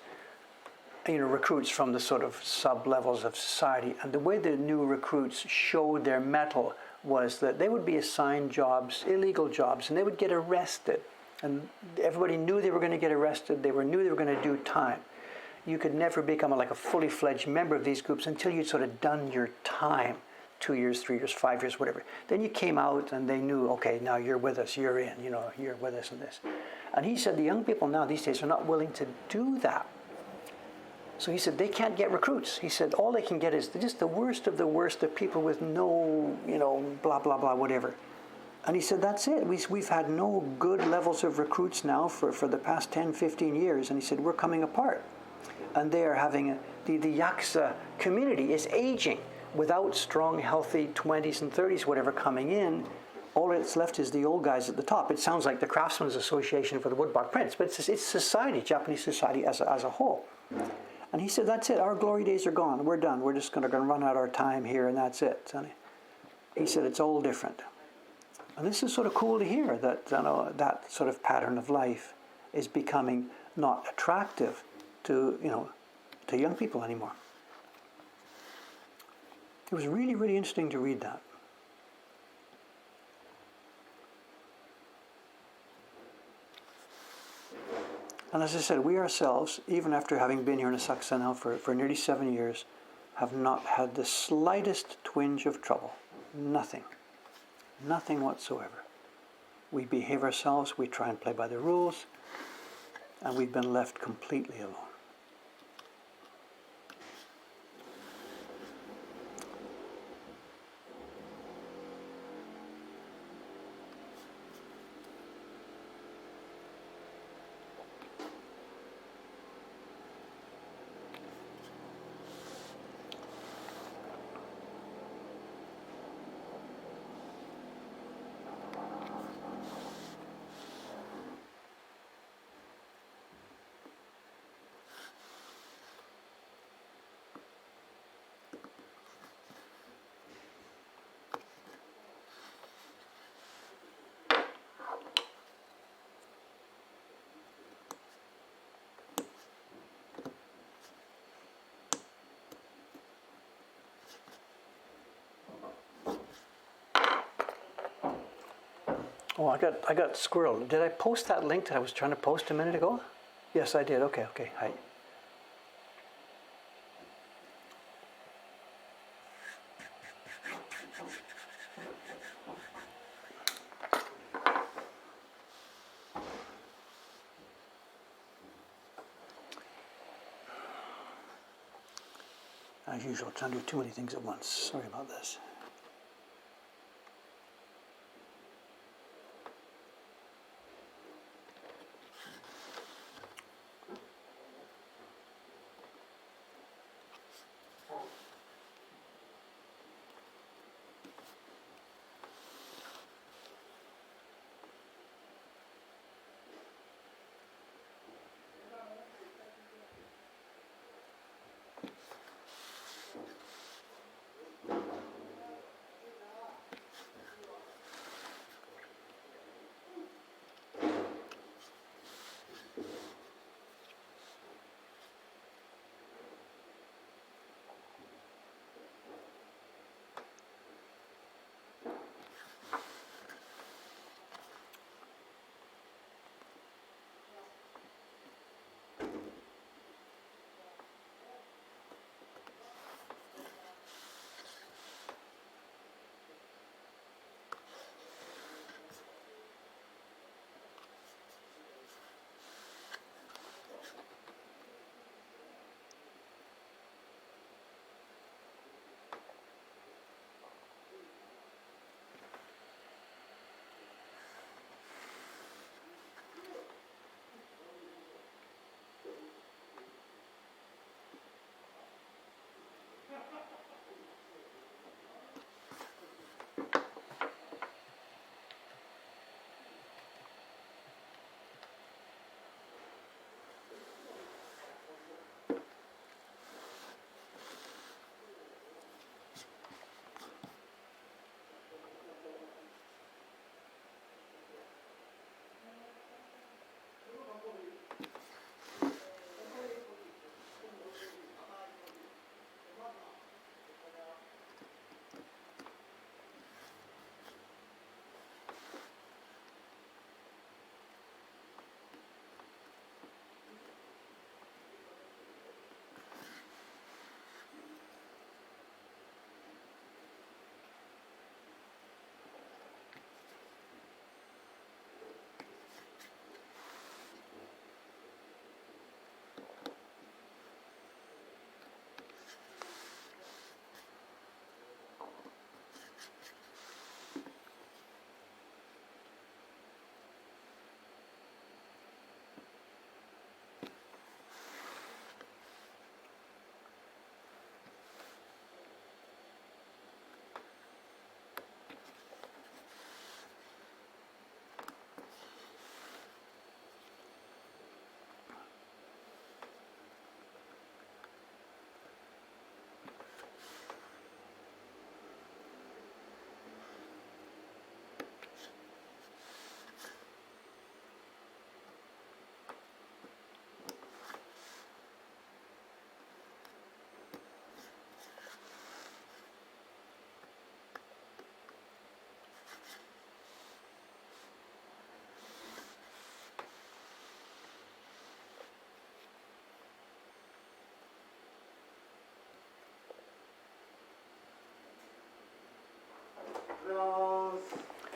recruits from the sort of sub-levels of society. And the way the new recruits showed their mettle was that they would be assigned jobs, illegal jobs, and they would get arrested. And everybody knew they were going to get arrested. Knew they were going to do time. You could never become like a fully fledged member of these groups until you'd sort of done your time, 2 years, 3 years, 5 years, whatever. Then you came out and they knew, okay, now you're with us, you're in, you're with us in this. And he said the young people now these days are not willing to do that. So he said they can't get recruits. He said all they can get is just the worst of people with no, blah, blah, blah, whatever. And he said, that's it. We've had no good levels of recruits now for the past 10, 15 years. And he said, we're coming apart. And they are having, the Yaksa community is aging without strong, healthy 20s and 30s, whatever, coming in. All that's left is the old guys at the top. It sounds like the Craftsmen's Association for the Woodblock Prints, but it's society, Japanese society as a whole. And he said, that's it. Our glory days are gone. We're done. We're just going to run out our time here, and that's it. And he said, it's all different. And this is sort of cool to hear that that sort of pattern of life is becoming not attractive to young people anymore. It was really, really interesting to read that. And as I said, we ourselves, even after having been here in Asakusa now for nearly 7 years, have not had the slightest twinge of trouble. Nothing. Nothing whatsoever. We behave ourselves, we try and play by the rules, and we've been left completely alone. Oh, I got squirreled. Did I post that link that I was trying to post a minute ago? Yes, I did. Okay, okay. Hi. As usual, trying to do too many things at once. Sorry about this.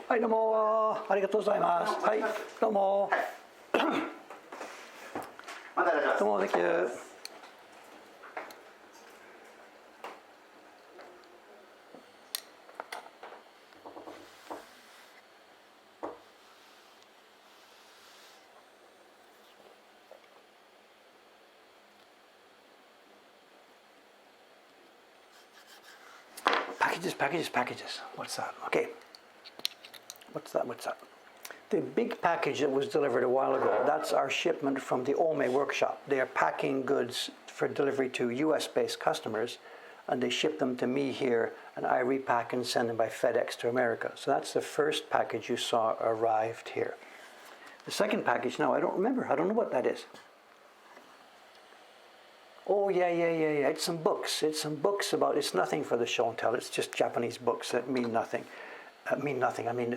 はい、どうもありがとうございます。はい、どうも。またお願いします。どうも、Thank you。Packages, packages, packages. What's that? Okay. What's that? What's that? The big package that was delivered a while ago, that's our shipment from the Ome workshop. They are packing goods for delivery to US-based customers, and they ship them to me here, and I repack and send them by FedEx to America. So that's the first package you saw arrived here. The second package, now I don't remember. I don't know what that is. Oh, yeah. It's some books. It's some books about, it's nothing for the show and tell. It's just Japanese books that mean nothing. I mean,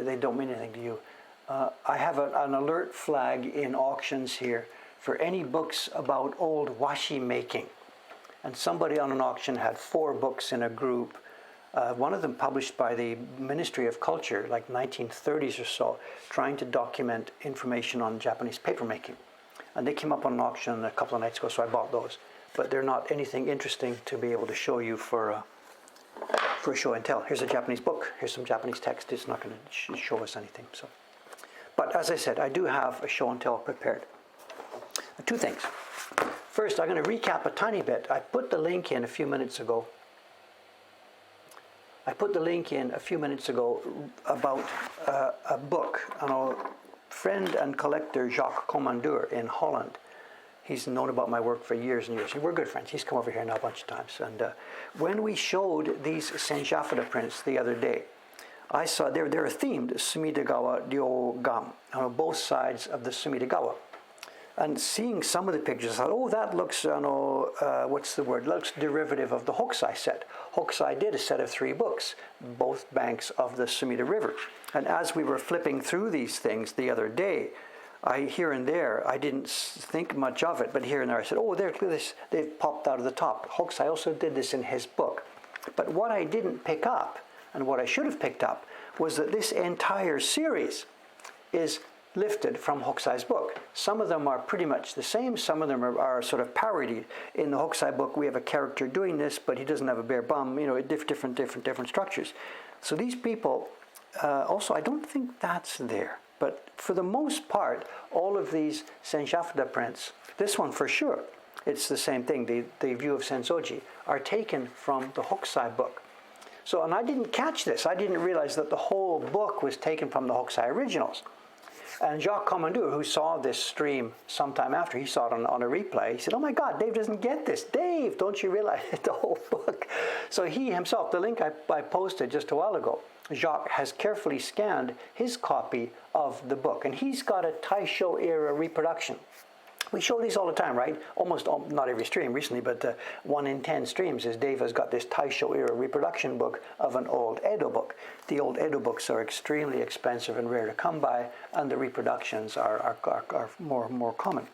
they don't mean anything to you. I have an alert flag in auctions here for any books about old washi making. And somebody on an auction had 4 books in a group. One of them published by the Ministry of Culture, like 1930s or so, trying to document information on Japanese papermaking. And they came up on an auction a couple of nights ago, so I bought those. But they're not anything interesting to be able to show you for a show and tell. Here's a Japanese book. Here's some Japanese text. It's not going to show us anything. So, but as I said, I do have a show and tell prepared. 2 things. First, I'm going to recap a tiny bit. I put the link in a few minutes ago. about a book. A friend and collector, Jacques Commandeur in Holland. He's known about my work for years and years. We're good friends. He's come over here now a bunch of times. And when we showed these Senjafada prints the other day, I saw they're themed Sumidagawa Ryogan on both sides of the Sumidagawa. And seeing some of the pictures, I thought, oh, that looks, looks derivative of the Hokusai set. Hokusai did a set of 3 books, both banks of the Sumida River. And as we were flipping through these things the other day, here and there, I didn't think much of it, but here and there I said, oh, they've popped out of the top. Hokusai also did this in his book. But what I didn't pick up, and what I should have picked up, was that this entire series is lifted from Hokusai's book. Some of them are pretty much the same. Some of them are sort of parodied. In the Hokusai book, we have a character doing this, but he doesn't have a bare bum. Different structures. So these people, also, I don't think that's there. But for the most part, all of these Senjafada prints, this one for sure, it's the same thing. The view of Sensoji are taken from the Hokusai book. So, and I didn't catch this. I didn't realize that the whole book was taken from the Hokusai originals. And Jacques Commandeur, who saw this stream sometime after, he saw it on a replay, he said, oh my God, Dave doesn't get this. Dave, don't you realize the whole book? So he himself, the link I posted just a while ago, Jacques has carefully scanned his copy of the book. And he's got a Taisho era reproduction. We show these all the time, right? Almost not every stream recently, but 1 in 10 streams is Dave has got this Taisho era reproduction book of an old Edo book. The old Edo books are extremely expensive and rare to come by, and the reproductions are more common.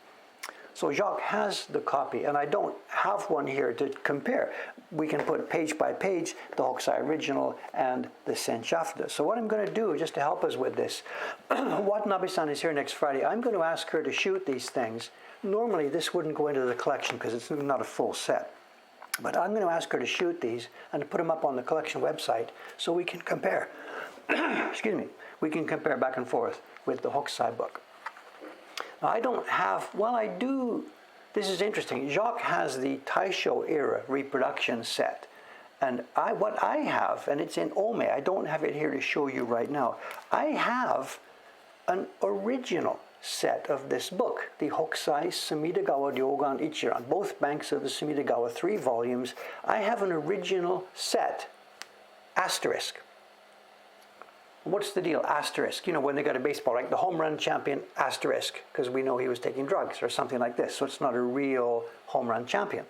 So Jacques has the copy, and I don't have one here to compare. We can put page by page the Hokusai original and the Senjafada. So what I'm going to do, just to help us with this, Watanabe-san is here next Friday. I'm going to ask her to shoot these things. Normally this wouldn't go into the collection because it's not a full set. But I'm going to ask her to shoot these and to put them up on the collection website so we can compare. Excuse me. We can compare back and forth with the Hokusai book. Now, I don't have, well, I do, this is interesting. Jacques has the Taisho era reproduction set. And what I have, and it's in Ome, I don't have it here to show you right now. I have an original set of this book, the Hokusai Sumidagawa Ryogan Ichiran, both banks of the Sumidagawa, 3 volumes. I have an original set, asterisk. What's the deal? Asterisk. You know, when they got a baseball, right? The home run champion, asterisk, because we know he was taking drugs or something like this. So it's not a real home run champion.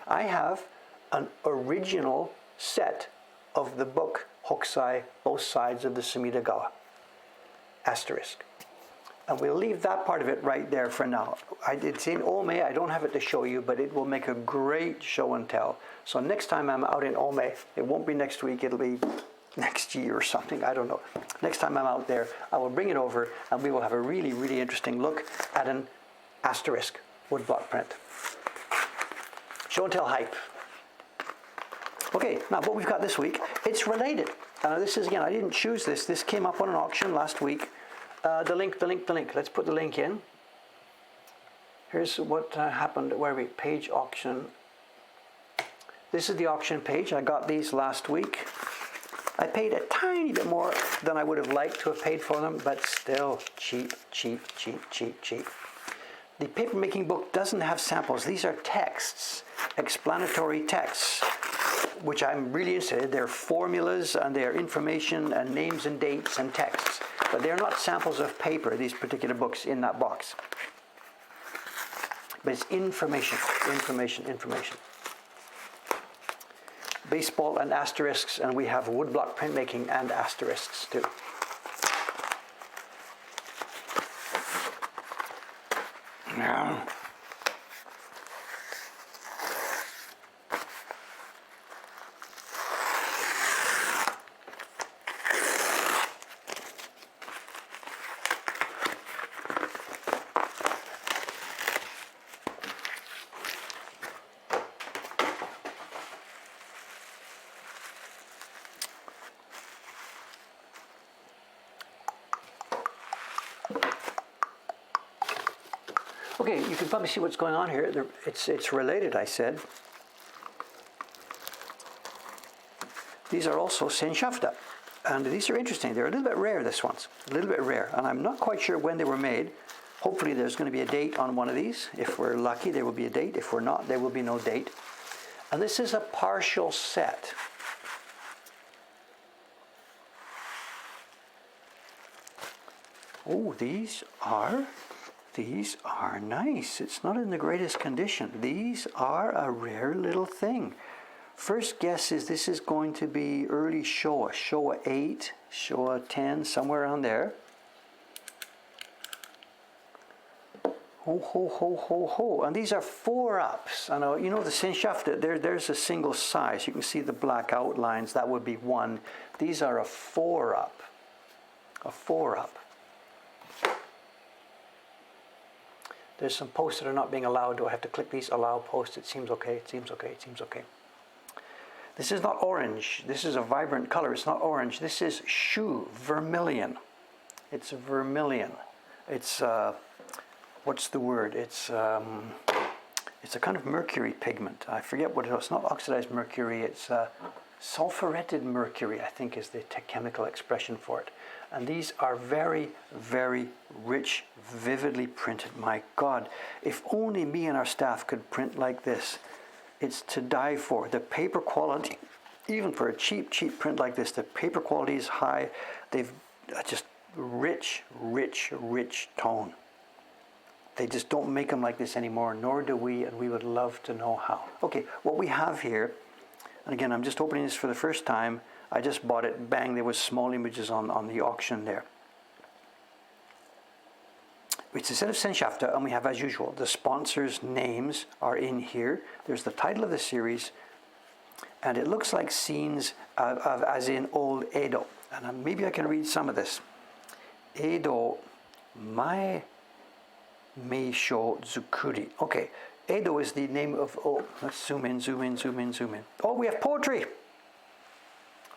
I have an original set of the book Hokusai, both sides of the Sumidagawa, asterisk. And we'll leave that part of it right there for now. It's in Ome. I don't have it to show you, but it will make a great show and tell. So next time I'm out in Ome, it won't be next week. It'll be next year or something, I don't know. Next time I'm out there, I will bring it over and we will have a really, really interesting look at an asterisk woodblock print. Show and tell hype. Okay, now what we've got this week, it's related. This is, again, I didn't choose this. This came up on an auction last week. The link. Let's put the link in. Here's what happened. Where are we? Page auction. This is the auction page. I got these last week. I paid a tiny bit more than I would have liked to have paid for them, but still cheap. The papermaking book doesn't have samples. These are texts, explanatory texts, which I'm really interested in. They're formulas and they're information and names and dates and texts, but they're not samples of paper, these particular books in that box. But it's information. Baseball and asterisks, and we have woodblock printmaking and asterisks too. Yeah. Okay, you can probably see what's going on here. It's related, I said. These are also Senshafta. And these are interesting. They're a little bit rare, this one's. A little bit rare. And I'm not quite sure when they were made. Hopefully there's going to be a date on one of these. If we're lucky, there will be a date. If we're not, there will be no date. And this is a partial set. Oh, these are nice. It's not in the greatest condition. These are a rare little thing. First guess is this is going to be early Showa, Showa 8, Showa 10, somewhere around there. Ho, ho, ho, ho, ho. And these are 4-ups. I know, you know the Senshafta, there's a single size. You can see the black outlines. That would be 1. These are a 4-up. A 4-up. There's some posts that are not being allowed. Do I have to click these allow posts? It seems okay. It seems okay. It seems okay. This is not orange. This is a vibrant color. It's not orange. This is shu, vermilion. It's vermilion. It's what's the word? It's a kind of mercury pigment. I forget what it is. It's not oxidized mercury. It's sulfuretted mercury, I think, is the chemical expression for it. And these are very, very rich, vividly printed. My God, if only me and our staff could print like this. It's to die for. The paper quality, even for a cheap print like this, the paper quality is high. They've just rich, rich, rich tone. They just don't make them like this anymore, nor do we, and we would love to know how. Okay, what we have here, and again, I'm just opening this for the first time. I just bought it, bang, there was small images on the auction there. It's a set of Senshafta, and we have, as usual, the sponsors' names are in here. There's the title of the series, and it looks like scenes of as in old Edo. And maybe I can read some of this. Edo Mae Meisho Zukuri. Okay, Edo is the name of, oh, let's zoom in, zoom in, zoom in, zoom in. Oh, we have poetry!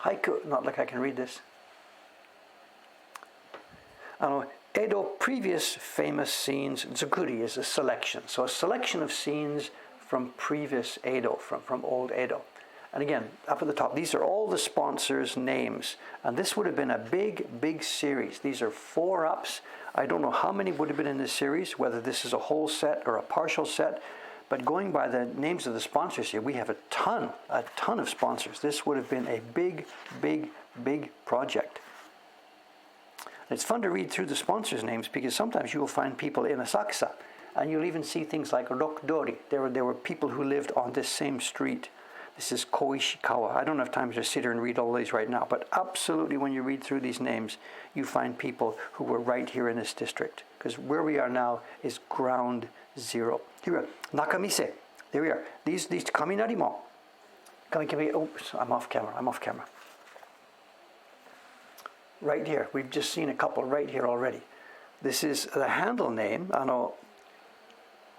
Haiku, not like I can read this. Edo previous famous scenes, Zukuri is a selection. So a selection of scenes from previous Edo, from old Edo. And again, up at the top, these are all the sponsors' names. And this would have been a big, big series. These are 4-ups. I don't know how many would have been in this series, whether this is a whole set or a partial set. But going by the names of the sponsors here, we have a ton of sponsors. This would have been a big, big, big project. It's fun to read through the sponsors' names because sometimes you will find people in Asakusa, and you'll even see things like Rokudori. There were people who lived on this same street. This is Koishikawa. I don't have time to sit here and read all these right now, but absolutely when you read through these names, you find people who were right here in this district, because where we are now is ground zero. Here we are, Nakamise. There we are. These Kaminari mo. Oops, I'm off camera. Right here, we've just seen a couple right here already. This is the handle name,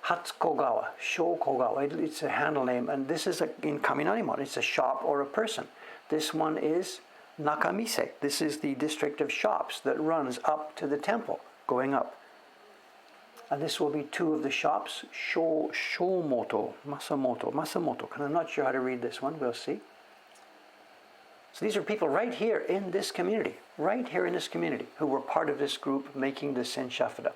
Hatsukogawa, Shokogawa. It's a handle name, and this is in Kaminarimon. It's a shop or a person. This one is Nakamise. This is the district of shops that runs up to the temple, going up. And this will be 2 of the shops, Masamoto. And I'm not sure how to read this one. We'll see. So these are people right here in this community, who were part of this group making the Senshafta.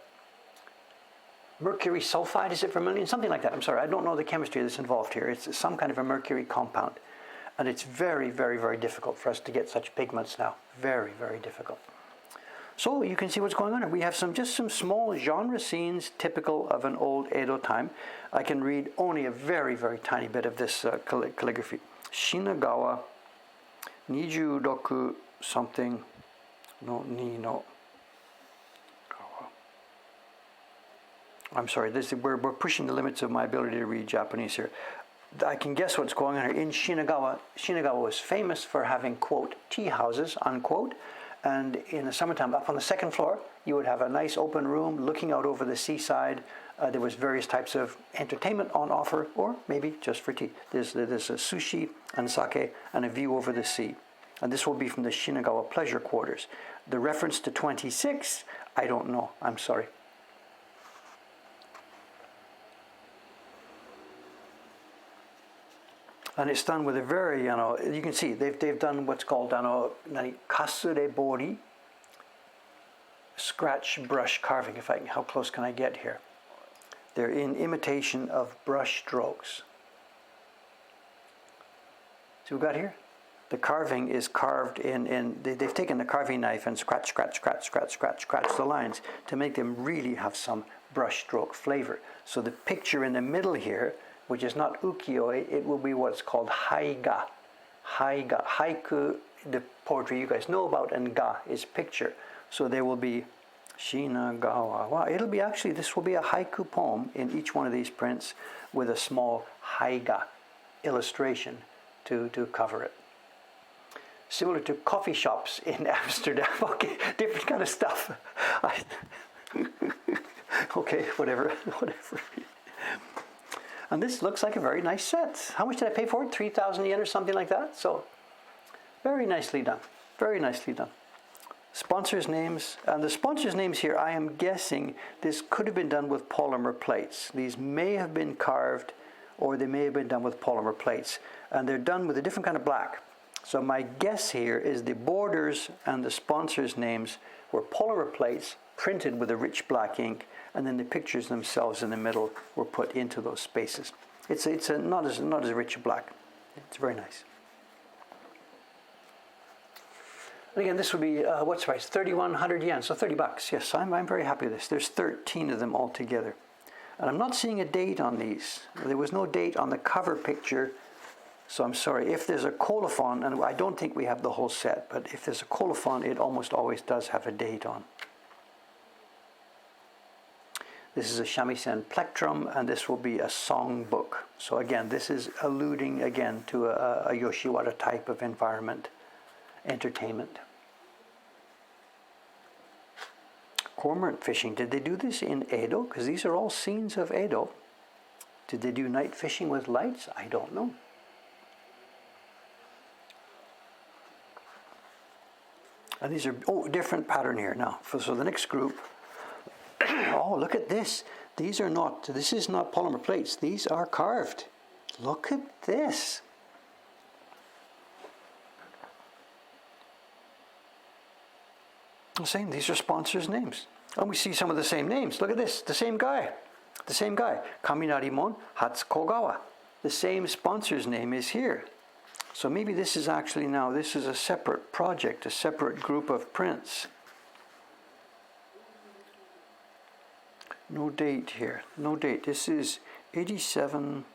Mercury sulfide, is it vermilion? Something like that. I'm sorry, I don't know the chemistry that's involved here. It's some kind of a mercury compound. And it's very, very, very difficult for us to get such pigments now. Very, very difficult. So you can see what's going on here. We have just some small genre scenes typical of an old Edo time. I can read only a very, very tiny bit of this calligraphy. Shinagawa 26 something no ni no kawa. I'm sorry, we're pushing the limits of my ability to read Japanese here. I can guess what's going on here. In Shinagawa, Shinagawa was famous for having, quote, tea houses, unquote. And in the summertime, up on the second floor, you would have a nice open room looking out over the seaside. There was various types of entertainment on offer, or maybe just for tea. There's a sushi and sake and a view over the sea. And this will be from the Shinagawa Pleasure Quarters. The reference to 26, I don't know. I'm sorry. And it's done with a very, you can see they've done what's called kasurebori, scratch brush carving. How close can I get here? They're in imitation of brush strokes. See what we've got here? The carving is carved they've taken the carving knife and scratch the lines to make them really have some brush stroke flavor. So the picture in the middle here, which is not ukiyo-e, it will be what's called haiga. Haiga. Haiku, the poetry you guys know about, and ga is picture. So there will be Shinagawa. Wow, this will be a haiku poem in each one of these prints with a small haiga illustration to cover it. Similar to coffee shops in Amsterdam. Okay, different kind of stuff. Okay, whatever. And this looks like a very nice set. How much did I pay for it? 3,000 yen or something like that? So, very nicely done. Very nicely done. Sponsors' names. And the sponsors' names here, I am guessing this could have been done with polymer plates. These may have been carved, or they may have been done with polymer plates. And they're done with a different kind of black. So my guess here is the borders and the sponsors' names were polymer plates printed with a rich black ink, and then the pictures themselves in the middle were put into those spaces. It's not as rich a black. It's very nice. And again, this would be what's the price? 3,100 yen, so $30. Yes, I'm very happy with this. There's 13 of them altogether, and I'm not seeing a date on these. There was no date on the cover picture. So I'm sorry, if there's a colophon, and I don't think we have the whole set, but if there's a colophon, it almost always does have a date on. This is a shamisen plectrum, and this will be a song book. So again, this is alluding again to a Yoshiwara type of environment, entertainment. Cormorant fishing, did they do this in Edo? Because these are all scenes of Edo. Did they do night fishing with lights? I don't know. And these are, different pattern here now. So the next group, look at this. This is not polymer plates. These are carved. Look at this. I'm saying these are sponsors' names. And we see some of the same names. Look at this, the same guy. Kaminarimon Hatsukogawa. The same sponsor's name is here. So maybe this is actually this is a separate project, a separate group of prints. No date here, no date. This is 87.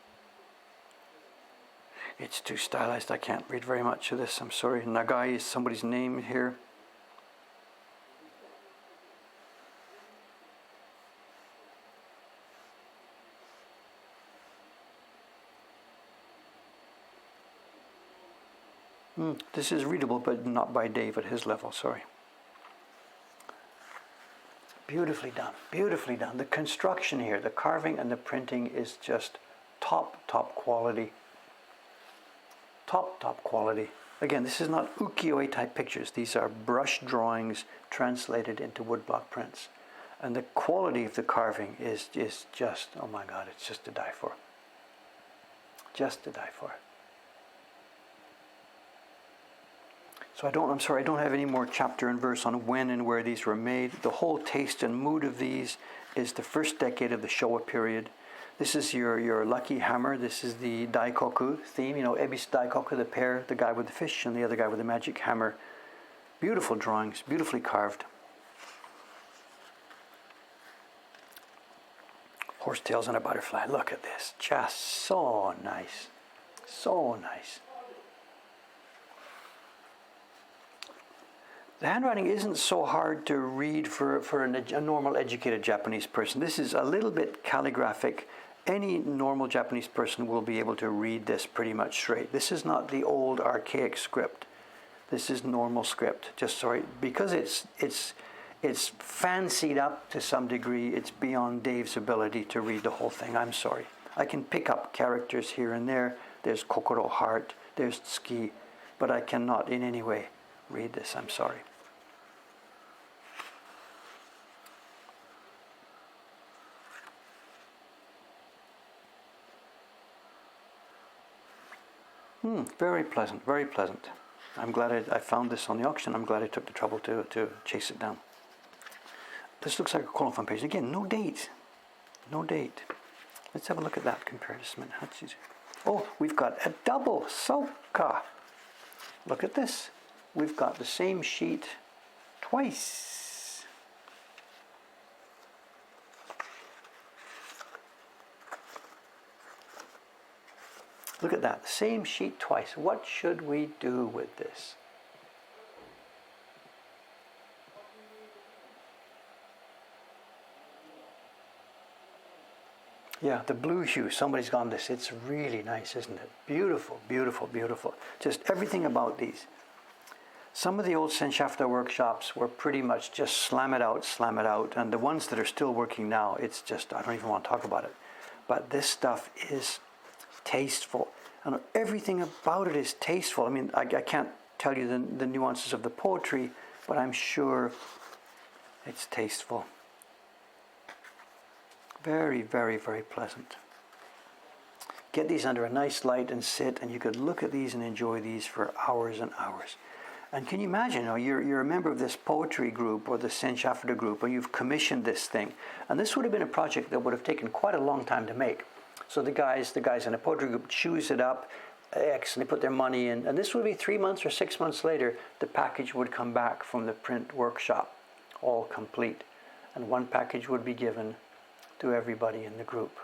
It's too stylized, I can't read very much of this, I'm sorry. Nagai is somebody's name here. This is readable, but not by Dave at his level, sorry. Beautifully done, beautifully done. The construction here, the carving and the printing is just top quality. Top quality. Again, this is not ukiyo-e type pictures. These are brush drawings translated into woodblock prints. And the quality of the carving is just, oh my God, it's just to die for. Just to die for. So I'm sorry, I don't have any more chapter and verse on when and where these were made. The whole taste and mood of these is the first decade of the Showa period. This is your lucky hammer. This is the Daikoku theme. Ebisu Daikoku, the pair, the guy with the fish and the other guy with the magic hammer. Beautiful drawings, beautifully carved. Horsetails and a butterfly. Look at this. Just so nice. So nice. The handwriting isn't so hard to read for a normal educated Japanese person. This is a little bit calligraphic. Any normal Japanese person will be able to read this pretty much straight. This is not the old archaic script. This is normal script. Just sorry, because it's fancied up to some degree. It's beyond Dave's ability to read the whole thing. I'm sorry. I can pick up characters here and there. There's kokoro, heart. There's tsuki, but I cannot in any way read this. I'm sorry. Very pleasant, very pleasant. I'm glad I found this on the auction. I'm glad I took the trouble to chase it down. This looks like a colophon page. Again, no date. No date. Let's have a look at that compared to Smith. Oh, we've got a double Soka. Look at this. We've got the same sheet twice. Look at that, same sheet twice. What should we do with this? Yeah, the blue hue, somebody's gone this. It's really nice, isn't it? Beautiful, beautiful, beautiful. Just everything about these. Some of the old Senshafta workshops were pretty much just slam it out, and the ones that are still working now, it's just, I don't even want to talk about it. But this stuff is tasteful, and everything about it is tasteful. I mean, I can't tell you the nuances of the poetry, but I'm sure it's tasteful. Very, very, very pleasant. Get these under a nice light and sit, and you could look at these and enjoy these for hours and hours. And can you imagine, you're a member of this poetry group or the Senshafta group, or you've commissioned this thing, and this would have been a project that would have taken quite a long time to make. So the guys in the poetry group choose it up, and they put their money in, and this would be 3 months or 6 months later, the package would come back from the print workshop, all complete. And one package would be given to everybody in the group.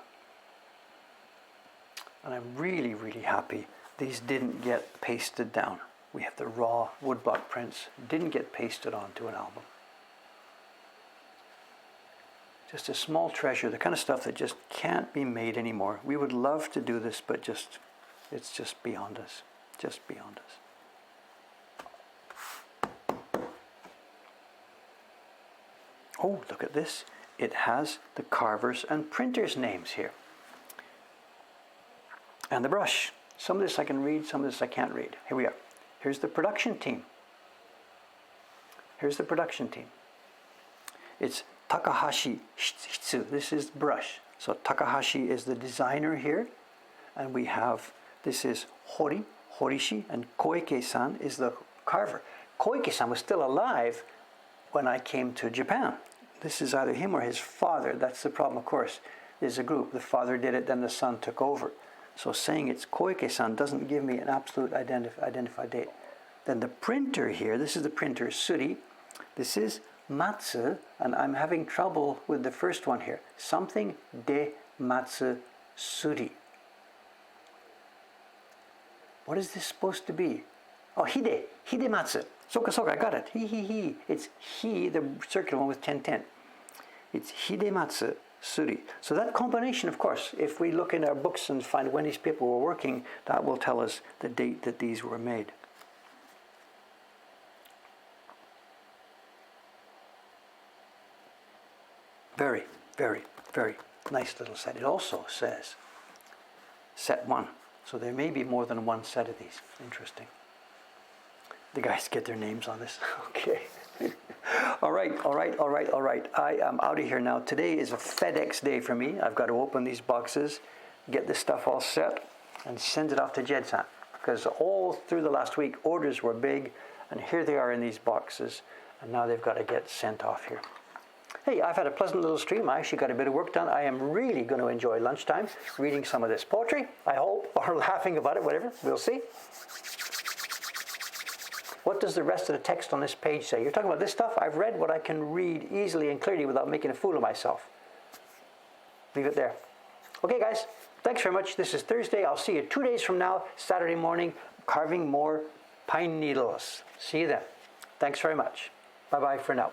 And I'm really, really happy these didn't get pasted down. We have the raw woodblock prints, didn't get pasted onto an album. Just a small treasure, the kind of stuff that just can't be made anymore. We would love to do this, but it's just beyond us. Just beyond us. Oh, look at this. It has the carvers and printers' names here. And the brush. Some of this I can read, some of this I can't read. Here we are. Here's the production team. Here's the production team. It's Takahashi Hitsu. This is the brush. So Takahashi is the designer here. And we have, this is Horishi, and Koike-san is the carver. Koike-san was still alive when I came to Japan. This is either him or his father. That's the problem, of course. There's a group. The father did it, then the son took over. So saying it's Koike-san doesn't give me an absolute identified date. Then the printer here, this is the printer, Suri. This is Matsu, and I'm having trouble with the first one here. Something de Matsu Suri. What is this supposed to be? Oh, Hidematsu. Soka, I got it. He. It's he, the circular one with 1010. It's Hidematsu Suri. So that combination, of course, if we look in our books and find when these people were working, that will tell us the date that these were made. Very, very, very nice little set. It also says set 1. So there may be more than one set of these. Interesting. The guys get their names on this. Okay. All right. I am out of here now. Today is a FedEx day for me. I've got to open these boxes, get this stuff all set, and send it off to Jedsan. Because all through the last week, orders were big, and here they are in these boxes, and now they've got to get sent off here. Hey, I've had a pleasant little stream. I actually got a bit of work done. I am really going to enjoy lunchtime, reading some of this poetry, I hope, or laughing about it, whatever. We'll see. What does the rest of the text on this page say? You're talking about this stuff? I've read what I can read easily and clearly without making a fool of myself. Leave it there. Okay, guys. Thanks very much. This is Thursday. I'll see you 2 days from now, Saturday morning, carving more pine needles. See you then. Thanks very much. Bye-bye for now.